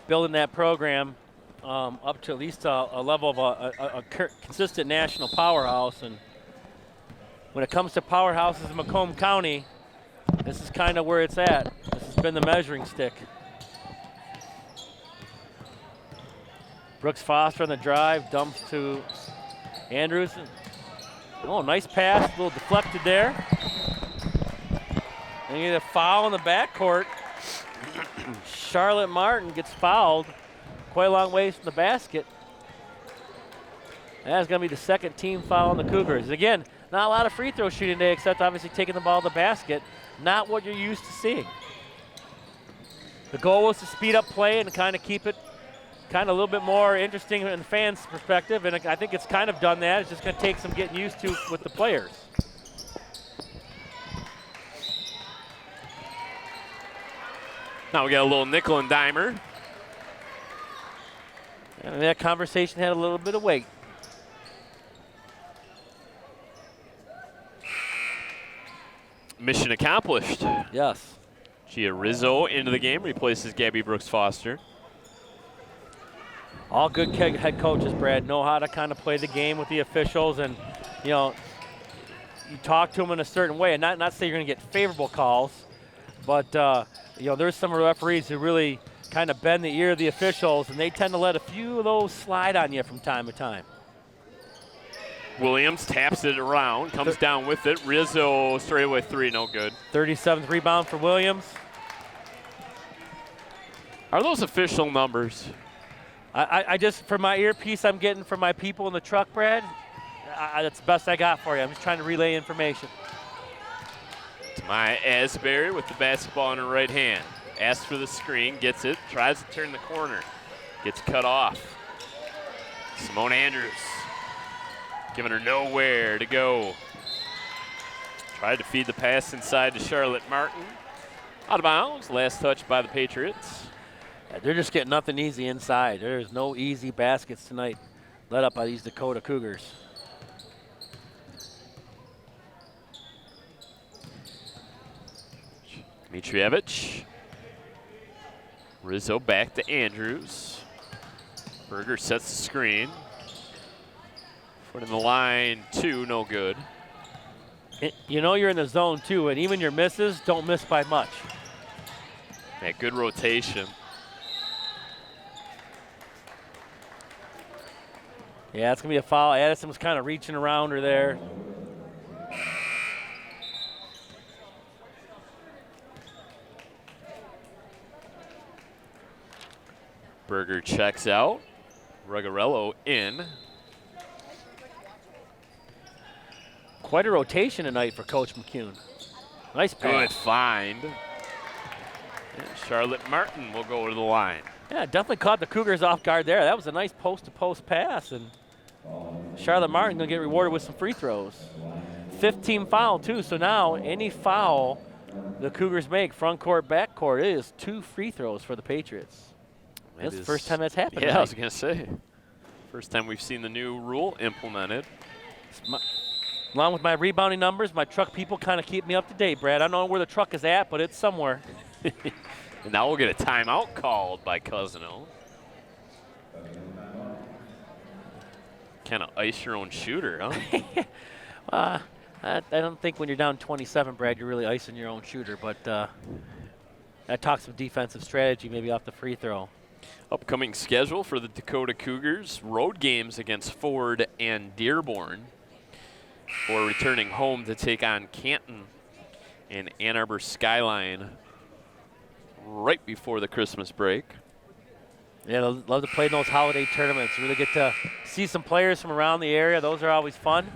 building that program. up to at least a level of a consistent national powerhouse. And when it comes to powerhouses in Macomb County, this is kind of where it's at. This has been the measuring stick. Brooks Foster on the drive, dumps to Andrews. Oh, nice pass, a little deflected there. And you get a foul in the backcourt. Charlotte Martin gets fouled quite a long ways from the basket. That's going to be the second team foul on the Cougars. Again, not a lot of free throw shooting today, except obviously taking the ball to the basket. Not what you're used to seeing. The goal was to speed up play and kind of keep it kind of a little bit more interesting in the fans' perspective, and I think it's kind of done that. It's just going to take some getting used to with the players. Now we got a little nickel and dimer. And that conversation had a little bit of weight. Mission accomplished. Yes. Gia Rizzo into the game, replaces Gabby Brooks Foster. All good head coaches, Brad, know how to kind of play the game with the officials, and you know, you talk to them in a certain way, and not say you're going to get favorable calls, but you know, there's some referees who really kind of bend the ear of the officials, and they tend to let a few of those slide on you from time to time. Williams taps it around, comes down with it. Rizzo straightaway three, no good. 37th rebound for Williams. Are those official numbers? I just, for my earpiece I'm getting from my people in the truck, Brad, that's the best I got for you. I'm just trying to relay information. Tamaya Asbury with the basketball in her right hand. Asks for the screen, gets it, tries to turn the corner. Gets cut off. Simone Andrews giving her nowhere to go. Tried to feed the pass inside to Charlotte Martin. Out of bounds, last touch by the Patriots. Yeah, they're just getting nothing easy inside. There's no easy baskets tonight let up by these Dakota Cougars. Mitrievich. Rizzo back to Andrews. Berger sets the screen. Foot in the line, two, no good. You know you're in the zone too, and even your misses don't miss by much. Yeah, good rotation. Yeah, it's gonna be a foul. Addison was kind of reaching around her there. Berger checks out. Rugarello in. Quite a rotation tonight for Coach McCune. Nice pass. Good find. And Charlotte Martin will go to the line. Yeah, definitely caught the Cougars off guard there. That was a nice post-to-post pass, and Charlotte Martin gonna get rewarded with some free throws. 15 foul too, so now any foul the Cougars make, front court, back court, it is 2 free throws for the Patriots. That's the first time that's happened. Yeah, tonight. I was gonna say. First time we've seen the new rule implemented. Along with my rebounding numbers, my truck people kind of keep me up to date, Brad. I don't know where the truck is at, but it's somewhere. And now we'll get a timeout called by Cousino. Kind of ice your own shooter, huh? I don't think when you're down 27, Brad, you're really icing your own shooter, but that talks some defensive strategy maybe off the free throw. Upcoming schedule for the Dakota Cougars. Road games against Ford and Dearborn. Or returning home to take on Canton and Ann Arbor Skyline right before the Christmas break. Yeah, love to play in those holiday tournaments. Really get to see some players from around the area. Those are always fun.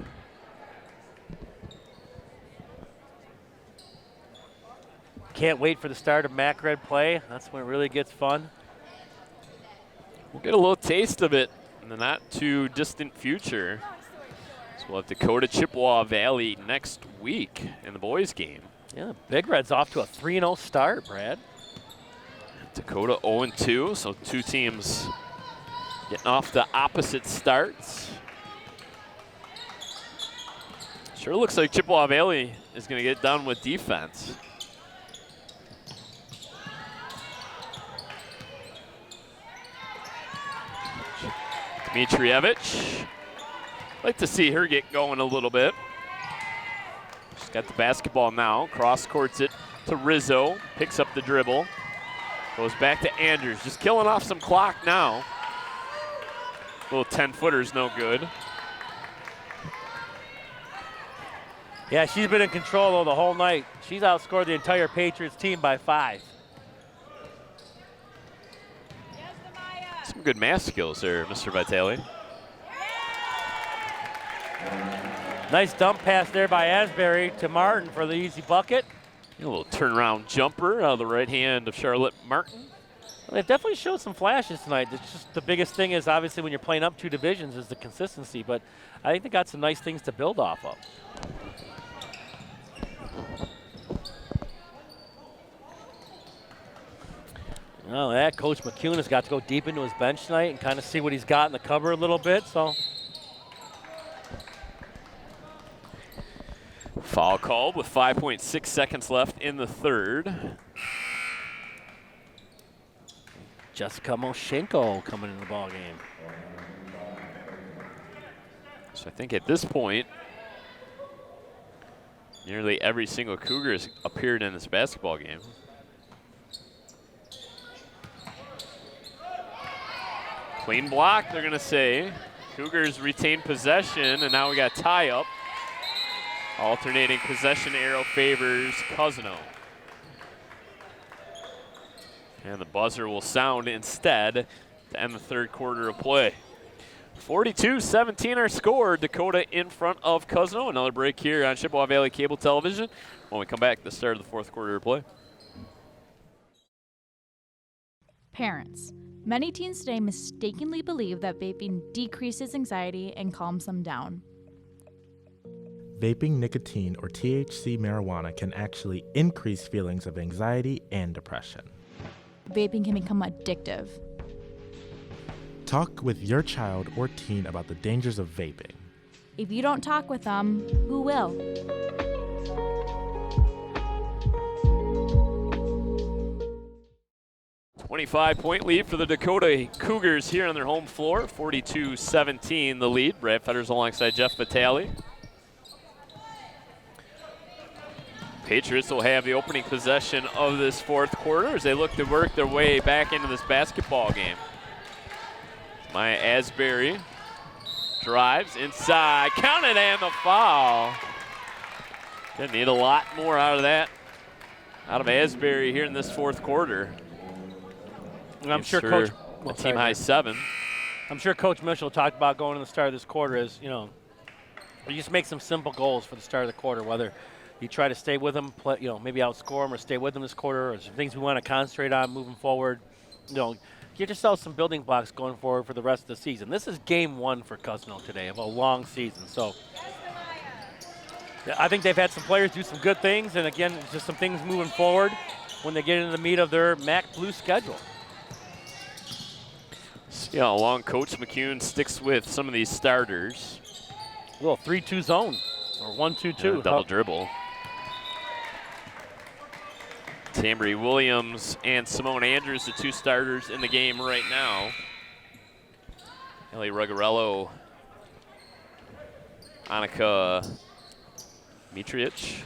Can't wait for the start of MAC Red play. That's when it really gets fun. We'll get a little taste of it in the not too distant future. So we'll have Dakota Chippewa Valley next week in the boys game. Yeah, Big Red's off to a 3-0 start, Brad. Dakota 0-2, so two teams getting off to opposite starts. Sure looks like Chippewa Valley is going to get done with defense. Dmitrievich. Like to see her get going a little bit. She's got the basketball now. Cross courts it to Rizzo. Picks up the dribble. Goes back to Andrews. Just killing off some clock now. Little 10-footer's no good. Yeah, she's been in control though the whole night. She's outscored the entire Patriots team by 5. Some good math skills there, Mr. Vitale. Nice dump pass there by Asbury to Martin for the easy bucket. A little turnaround jumper out of the right hand of Charlotte Martin. Well, they've definitely showed some flashes tonight. It's just the biggest thing is obviously when you're playing up 2 divisions is the consistency, but I think they got some nice things to build off of. Well, that Coach McCune has got to go deep into his bench tonight and kind of see what he's got in the cupboard a little bit. So, foul called with 5.6 seconds left in the third. Jessica Moshenko coming in the ball game. So I think at this point, nearly every single Cougar has appeared in this basketball game. Clean block, they're gonna say. Cougars retain possession, and now we got tie up. Alternating possession arrow favors Cousino. And the buzzer will sound instead to end the third quarter of play. 42-17 our score. Dakota in front of Cousino. Another break here on Chippewa Valley Cable Television. When we come back, the start of the fourth quarter of play. Parents. Many teens today mistakenly believe that vaping decreases anxiety and calms them down. Vaping nicotine or THC marijuana can actually increase feelings of anxiety and depression. Vaping can become addictive. Talk with your child or teen about the dangers of vaping. If you don't talk with them, who will? 25-point lead for the Dakota Cougars here on their home floor. 42-17 the lead. Brad Fetters alongside Jeff Vitale. Patriots will have the opening possession of this fourth quarter as they look to work their way back into this basketball game. Maya Asbury drives inside, counted, and the foul. Gonna need a lot more out of that, out of Asbury here in this fourth quarter. And I'm sure Coach, team high 7. I'm sure Coach Mitchell talked about going to the start of this quarter as, you just make some simple goals for the start of the quarter, whether you try to stay with them, play, maybe outscore them or stay with them this quarter, or some things we want to concentrate on moving forward. Get yourself some building blocks going forward for the rest of the season. This is game 1 for Cousino today of a long season. So I think they've had some players do some good things, and again, just some things moving forward when they get into the meat of their MAC Blue schedule. See how long Coach McCune sticks with some of these starters. A little 3-2 zone or 1-2-2. Double dribble. Tambry Williams and Simone Andrews, the 2 starters in the game right now. Ellie Rugarello, Annika Mitriich,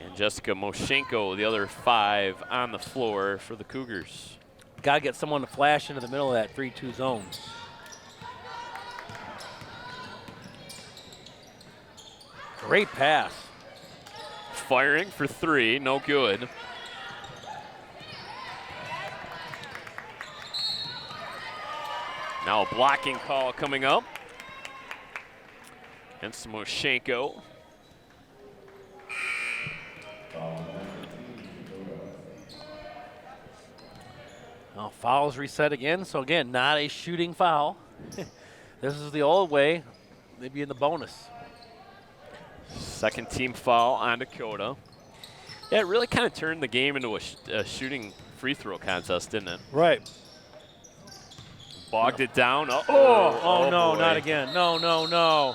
and Jessica Moshenko, the other 5 on the floor for the Cougars. Got to get someone to flash into the middle of that 3-2 zone. Great pass. Firing for 3, no good. Now a blocking call coming up against Moshenko. Well, fouls reset again, so again, not a shooting foul. This is the old way, maybe in the bonus. Second team foul on Dakota. Yeah, it really kind of turned the game into a shooting free throw contest, didn't it? Right. Bogged it down. Oh no, boy. not again. No.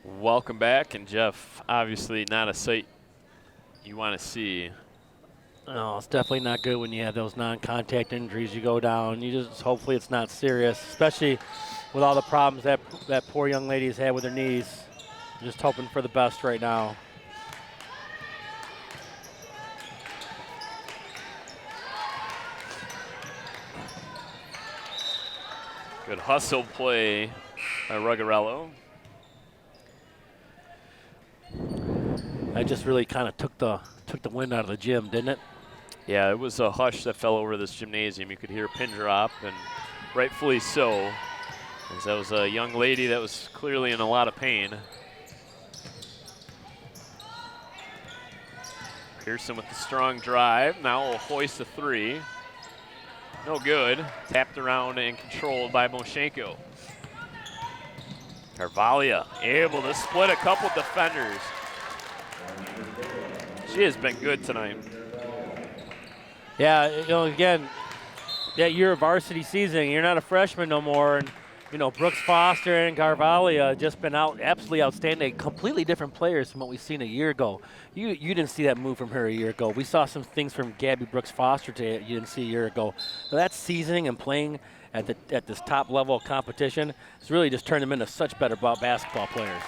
Welcome back, and Jeff, obviously not a sight you want to see No, it's definitely not good when you have those non-contact injuries. You go down. You just hopefully it's not serious, especially with all the problems that poor young lady's had with her knees. Just hoping for the best right now. Good hustle play by Ruggiero. That just really kind of took the wind out of the gym, didn't it? Yeah, it was a hush that fell over this gymnasium. You could hear a pin drop, and rightfully so, as that was a young lady that was clearly in a lot of pain. Pearson with the strong drive. Now will hoist a 3. No good. Tapped around and controlled by Moshenko. Carvalho able to split a couple defenders. She has been good tonight. Yeah, again, that year of varsity season, you're not a freshman no more, and Brooks Foster and Carvalho just been absolutely outstanding. Completely different players from what we've seen a year ago. You didn't see that move from her a year ago. We saw some things from Gabby Brooks Foster today that you didn't see a year ago. So that seasoning and playing at this top level of competition has really just turned them into such better basketball players.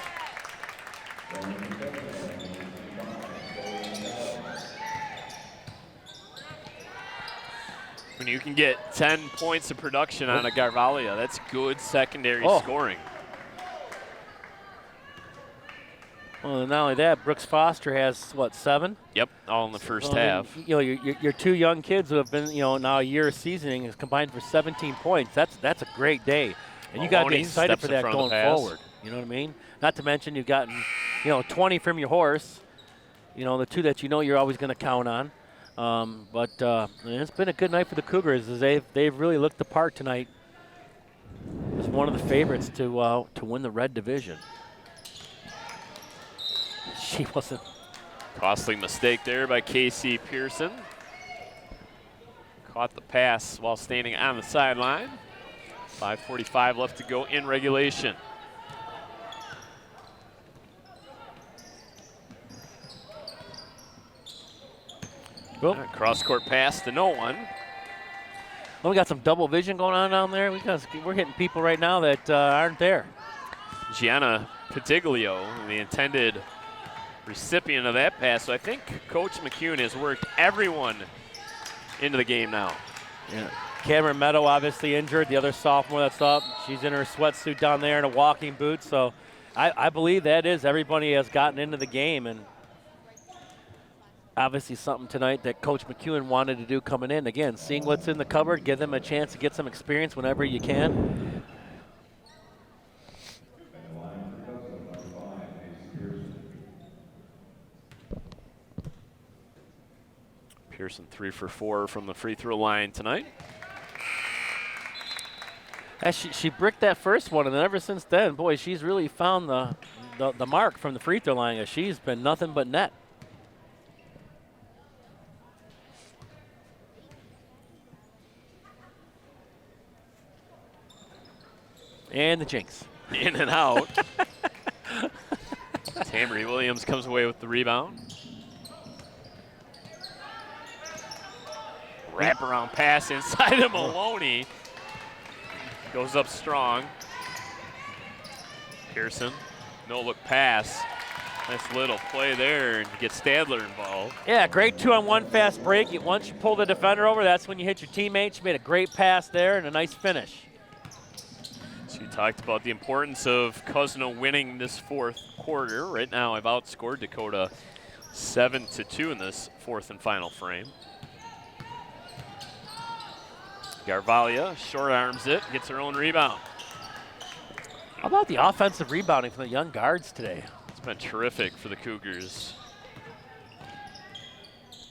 When you can get 10 points of production on a Carvalho, that's good secondary scoring. Well, not only that, Brooks Foster has, 7? Yep, all in the first half. Your two young kids who have been, now a year of seasoning is combined for 17 points. That's a great day. And you got to be excited for that going forward. You know what I mean? Not to mention you've gotten, 20 from your horse. The two that you're always going to count on. But it's been a good night for the Cougars as they've really looked the part tonight. As one of the favorites to win the red division. She wasn't. Costly mistake there by Casey Pearson. Caught the pass while standing on the sideline. 5:45 left to go in regulation. Cross-court pass to no one. Well, we got some double vision going on down there. We're hitting people right now that aren't there. Gianna Patiglio, the intended recipient of that pass. So I think Coach McCune has worked everyone into the game now. Yeah. Cameron Meadow obviously injured, the other sophomore that's up. She's in her sweatsuit down there in a walking boot. So I believe that is everybody has gotten into the game, and obviously something tonight that Coach McEwen wanted to do coming in. Again, seeing what's in the cupboard, give them a chance to get some experience whenever you can. Pearson 3 for 4 from the free throw line tonight. She bricked that first one, and then ever since then, boy, she's really found the mark from the free throw line. She's been nothing but net. And the jinx. In and out. Tammy Williams comes away with the rebound. Wraparound pass inside of Maloney. Goes up strong. Pearson, no look pass. Nice little play there and get Stadler involved. Yeah, great 2-on-1 fast break. Once you pull the defender over, that's when you hit your teammate. She made a great pass there and a nice finish. So you talked about the importance of Cousino winning this fourth quarter. Right now I've outscored Dakota 7-2 in this fourth and final frame. Carvalho short arms it, gets her own rebound. How about the offensive rebounding from the young guards today? It's been terrific for the Cougars.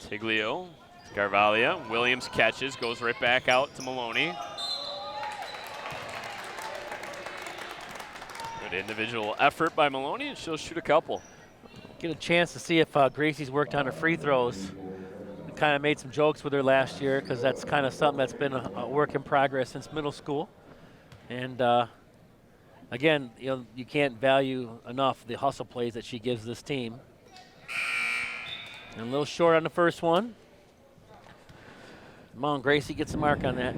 Tiglio, Carvalho, Williams catches, goes right back out to Maloney. Good individual effort by Maloney, and she'll shoot a couple. Get a chance to see if Gracie's worked on her free throws. Kind of made some jokes with her last year because that's kind of something that's been a work in progress since middle school. And again, you can't value enough the hustle plays that she gives this team. And a little short on the first one. Come on, Gracie, get some mark on that.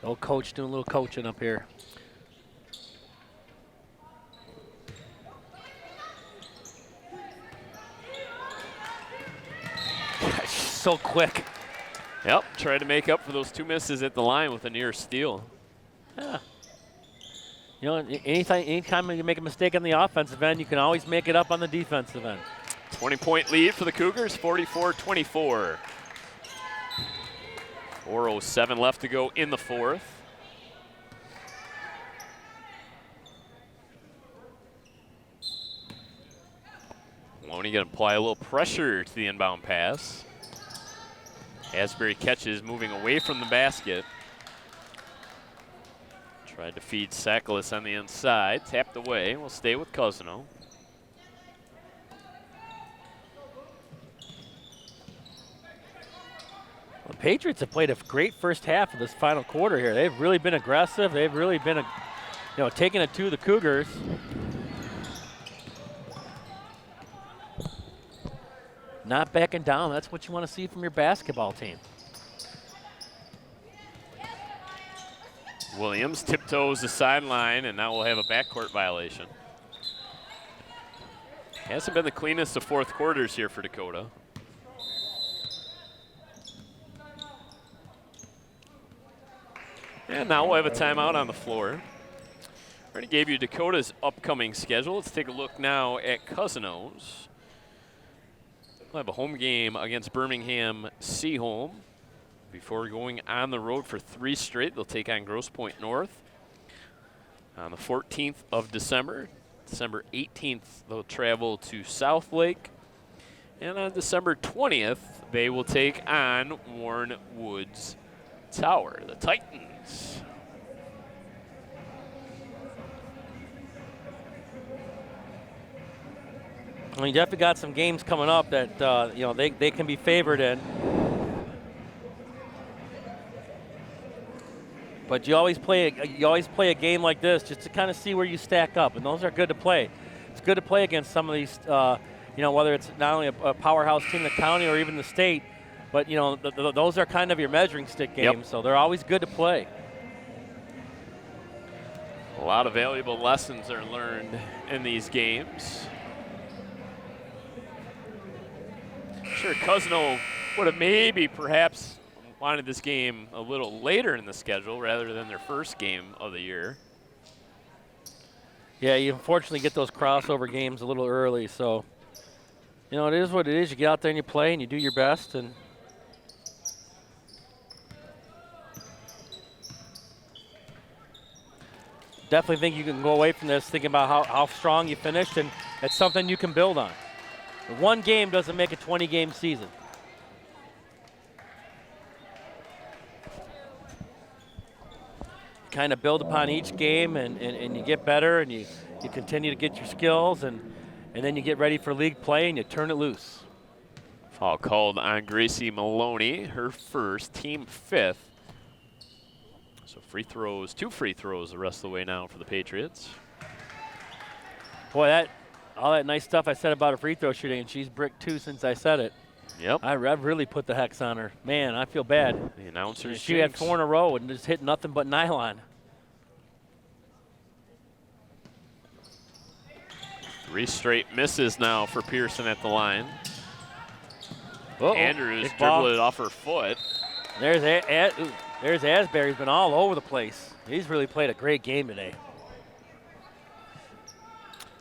Old coach doing a little coaching up here. Gosh, so quick. Yep, tried to make up for those 2 misses at the line with a near steal. Yeah. You know, anytime you make a mistake on the offensive end, you can always make it up on the defensive end. 20-point lead for the Cougars, 44-24. 4:07 left to go in the fourth. Maloney going to apply a little pressure to the inbound pass. Asbury catches moving away from the basket. Tried to feed Sakalis on the inside, tapped away. We'll stay with Cousino. The Patriots have played a great first half of this final quarter here. They've really been aggressive. They've really been, taking it to the Cougars. Not backing down. That's what you want to see from your basketball team. Williams tiptoes the sideline, and now we'll have a backcourt violation. Hasn't been the cleanest of fourth quarters here for Dakota. And now we'll have a timeout on the floor. Already gave you Dakota's upcoming schedule. Let's take a look now at Cousino's. We'll have a home game against Birmingham Seaholm before going on the road for 3 straight. They'll take on Grosse Pointe North on the 14th of December. December 18th, they'll travel to South Lake. And on December 20th, they will take on Warren Woods Tower, the Titans. Well, you definitely got some games coming up that they can be favored in. But you always play a game like this just to kind of see where you stack up, and those are good to play. It's good to play against some of these, whether it's not only a powerhouse team in the county or even the state, but those are kind of your measuring stick games. Yep. So they're always good to play. A lot of valuable lessons are learned in these games. Sure, Cousino would have maybe perhaps wanted this game a little later in the schedule rather than their first game of the year. Yeah, you unfortunately get those crossover games a little early, so it is what it is. You get out there and you play and you do your best. And definitely think you can go away from this thinking about how strong you finished, and it's something you can build on. One game doesn't make a 20-game season. Kind of build upon each game, and you get better, and you continue to get your skills, and then you get ready for league play, and you turn it loose. Foul called on Gracie Maloney, her first, team 5th. So 2 free throws the rest of the way now for the Patriots. Boy, all that nice stuff I said about her free throw shooting, and she's bricked 2 since I said it. Yep. I've really put the hex on her. Man, I feel bad. The announcers. She had 4 in a row and just hit nothing but nylon. 3 straight misses now for Pearson at the line. Uh-oh. Andrews Big ball. dribbled it off her foot. There's Asbury. He's been all over the place. He's really played a great game today.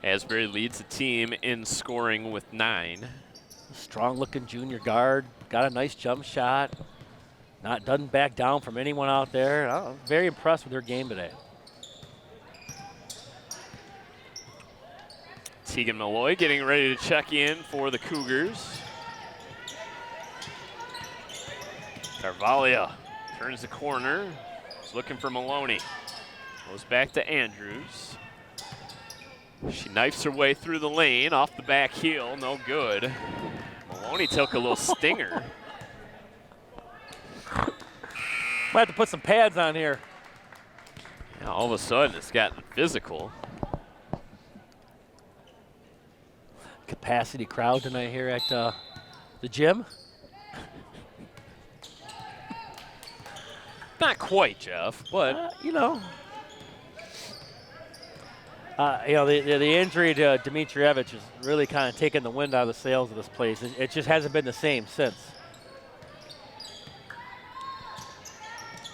Asbury leads the team in scoring with 9. Strong-looking junior guard. Got a nice jump shot. Doesn't back down from anyone out there. I'm very impressed with their game today. Tegan Malloy getting ready to check in for the Cougars. Carvalho turns the corner. He's looking for Maloney. Goes back to Andrews. She knifes her way through the lane, off the back heel, no good. Maloney took a little stinger. Might have to put some pads on here. Yeah, all of a sudden, it's gotten physical. Capacity crowd tonight here at The gym? Not quite, Jeff, but You know. The injury to Dmitrievich has really kind of taken the wind out of the sails of this place. It just hasn't been the same since.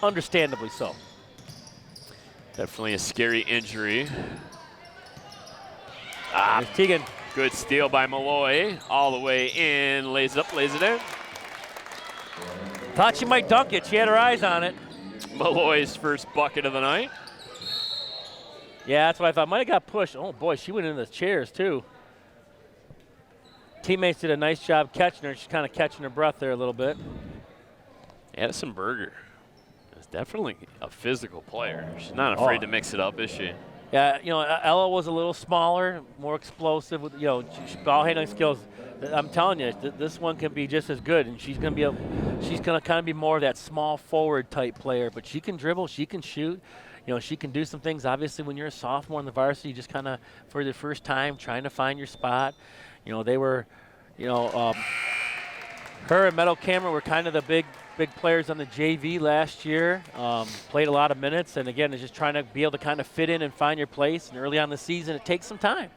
Understandably so. definitely a scary injury. Tegan. Good steal by Malloy. All the way in, lays it up, lays it in. Thought she might dunk it. She had her eyes on it. Malloy's first bucket of the night. Yeah, that's what I thought. Might have got pushed. Oh, boy, she went into the chairs, too. Teammates did a nice job catching her. She's kind of catching her breath there a little bit. Addison Berger is definitely a physical player. She's not afraid to mix it up, is she? Yeah, Ella was a little smaller, more explosive with, ball handling skills. I'm telling you, this one can be just as good, and she's going to kind of be more of that small forward type player, but she can dribble, she can shoot. She can do some things. Obviously, when you're a sophomore in the varsity, just kind of for the first time trying to find your spot. They were, her and Meadow Cameron were kind of the big players on the JV last year. Played a lot of minutes, and again, is just trying to be able to kind of fit in and find your place. And early on in the season, it takes some time.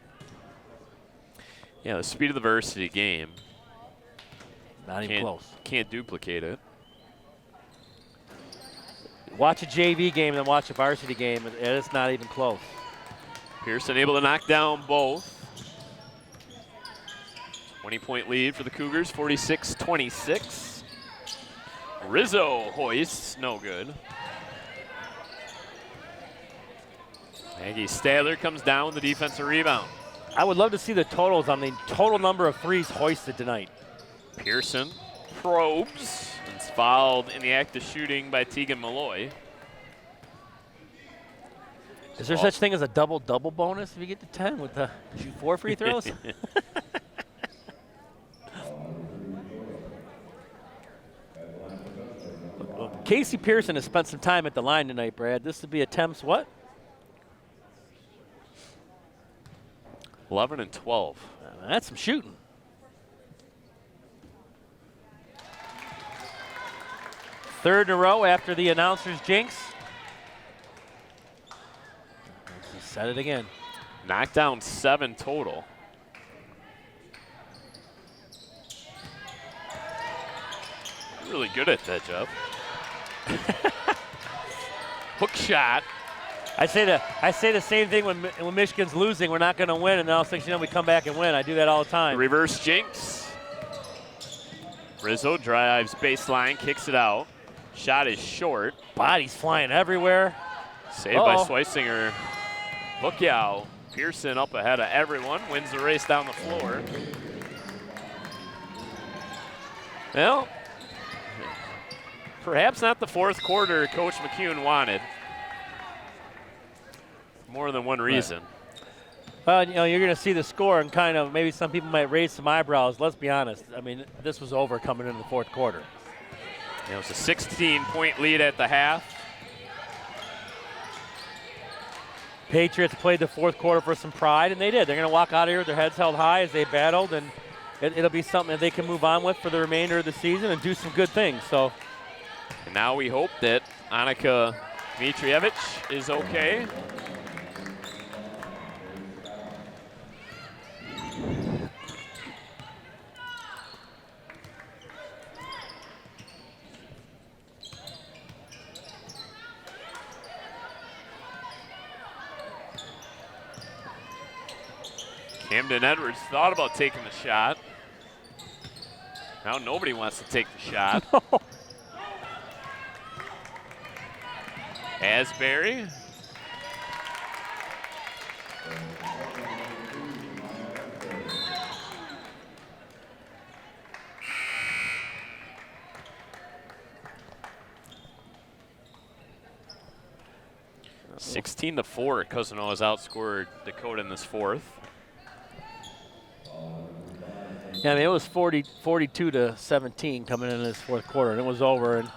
Yeah, the speed of the varsity game. Not even close. Can't duplicate it. Watch a JV game and then watch a varsity game, and it's not even close. Pearson able to knock down both. 20-point lead for the Cougars, 46-26. Rizzo hoists, no good. Maggie Stadler comes down with the defensive rebound. I would love to see the totals on the total number of threes hoisted tonight. Pearson probes and is fouled in the act of shooting by Tegan Malloy. Is there such thing as a double-double bonus if you get to 10 with the shoot 4 free throws? Casey Pearson has spent some time at the line tonight, Brad. This would be attempts what? 11 and 12. That's some shooting. Third in a row after the announcer's jinx. He said it again. Knocked down 7 total. Really good at that, Jeff. Hook shot. I say the same thing when Michigan's losing. We're not going to win, and then all of a sudden, we come back and win. I do that all the time. Reverse jinx. Rizzo drives baseline, kicks it out. Shot is short. Body's flying everywhere. Saved by Schweitzinger. Look out. Pearson up ahead of everyone. Wins the race down the floor. Well, perhaps not the fourth quarter Coach McCune wanted. More than one reason. Well, you're going to see the score, and kind of maybe some people might raise some eyebrows. Let's be honest. I mean, this was over coming into the fourth quarter. It was a 16-point lead at the half. Patriots played the fourth quarter for some pride, and they did. They're going to walk out of here with their heads held high as they battled, and it'll be something that they can move on with for the remainder of the season and do some good things. So, and now we hope that Annika Dmitrievich is okay. Camden Edwards thought about taking the shot. Now nobody wants to take the shot. Asbury. – 16-4, Cousino has outscored Dakota in this fourth. Yeah, I mean, it was 42-17 coming into this fourth quarter, and it was over. And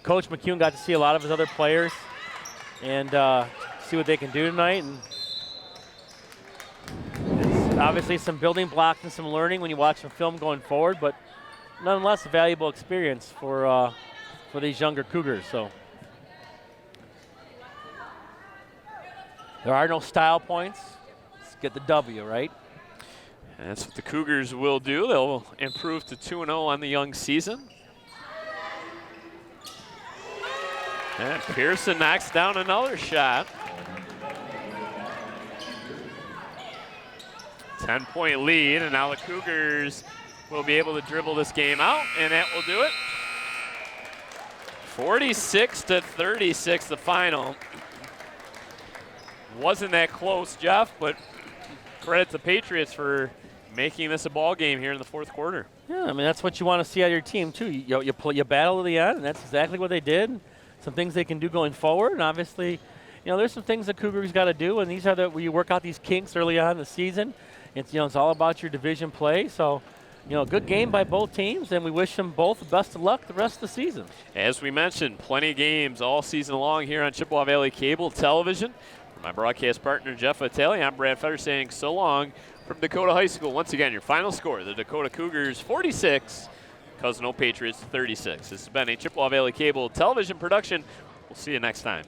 Coach McCune got to see a lot of his other players and see what they can do tonight. And it's obviously some building blocks and some learning when you watch some film going forward. But nonetheless a valuable experience for these younger Cougars. So there are no style points. Let's get the W, right? And that's what the Cougars will do. They'll improve to 2-0 on the young season. And Pearson knocks down another shot. 10-point lead, and now the Cougars will be able to dribble this game out, and that will do it. 46-36, the final. Wasn't that close, Jeff, but credit the Patriots for making this a ball game here in the fourth quarter. Yeah, I mean, that's what you want to see out of your team, too. You battle to the end, and that's exactly what they did. Some things they can do going forward, and obviously, there's some things the Cougars got to do, and these are where you work out these kinks early on in the season. It's all about your division play. So, good game by both teams, and we wish them both the best of luck the rest of the season. As we mentioned, plenty of games all season long here on Chippewa Valley Cable Television. For my broadcast partner, Jeff Vitale, I'm Brad Fetter saying so long from Dakota High School. Once again, your final score, the Dakota Cougars 46, Cousino Patriots 36. This has been a Chippewa Valley Cable Television production. We'll see you next time.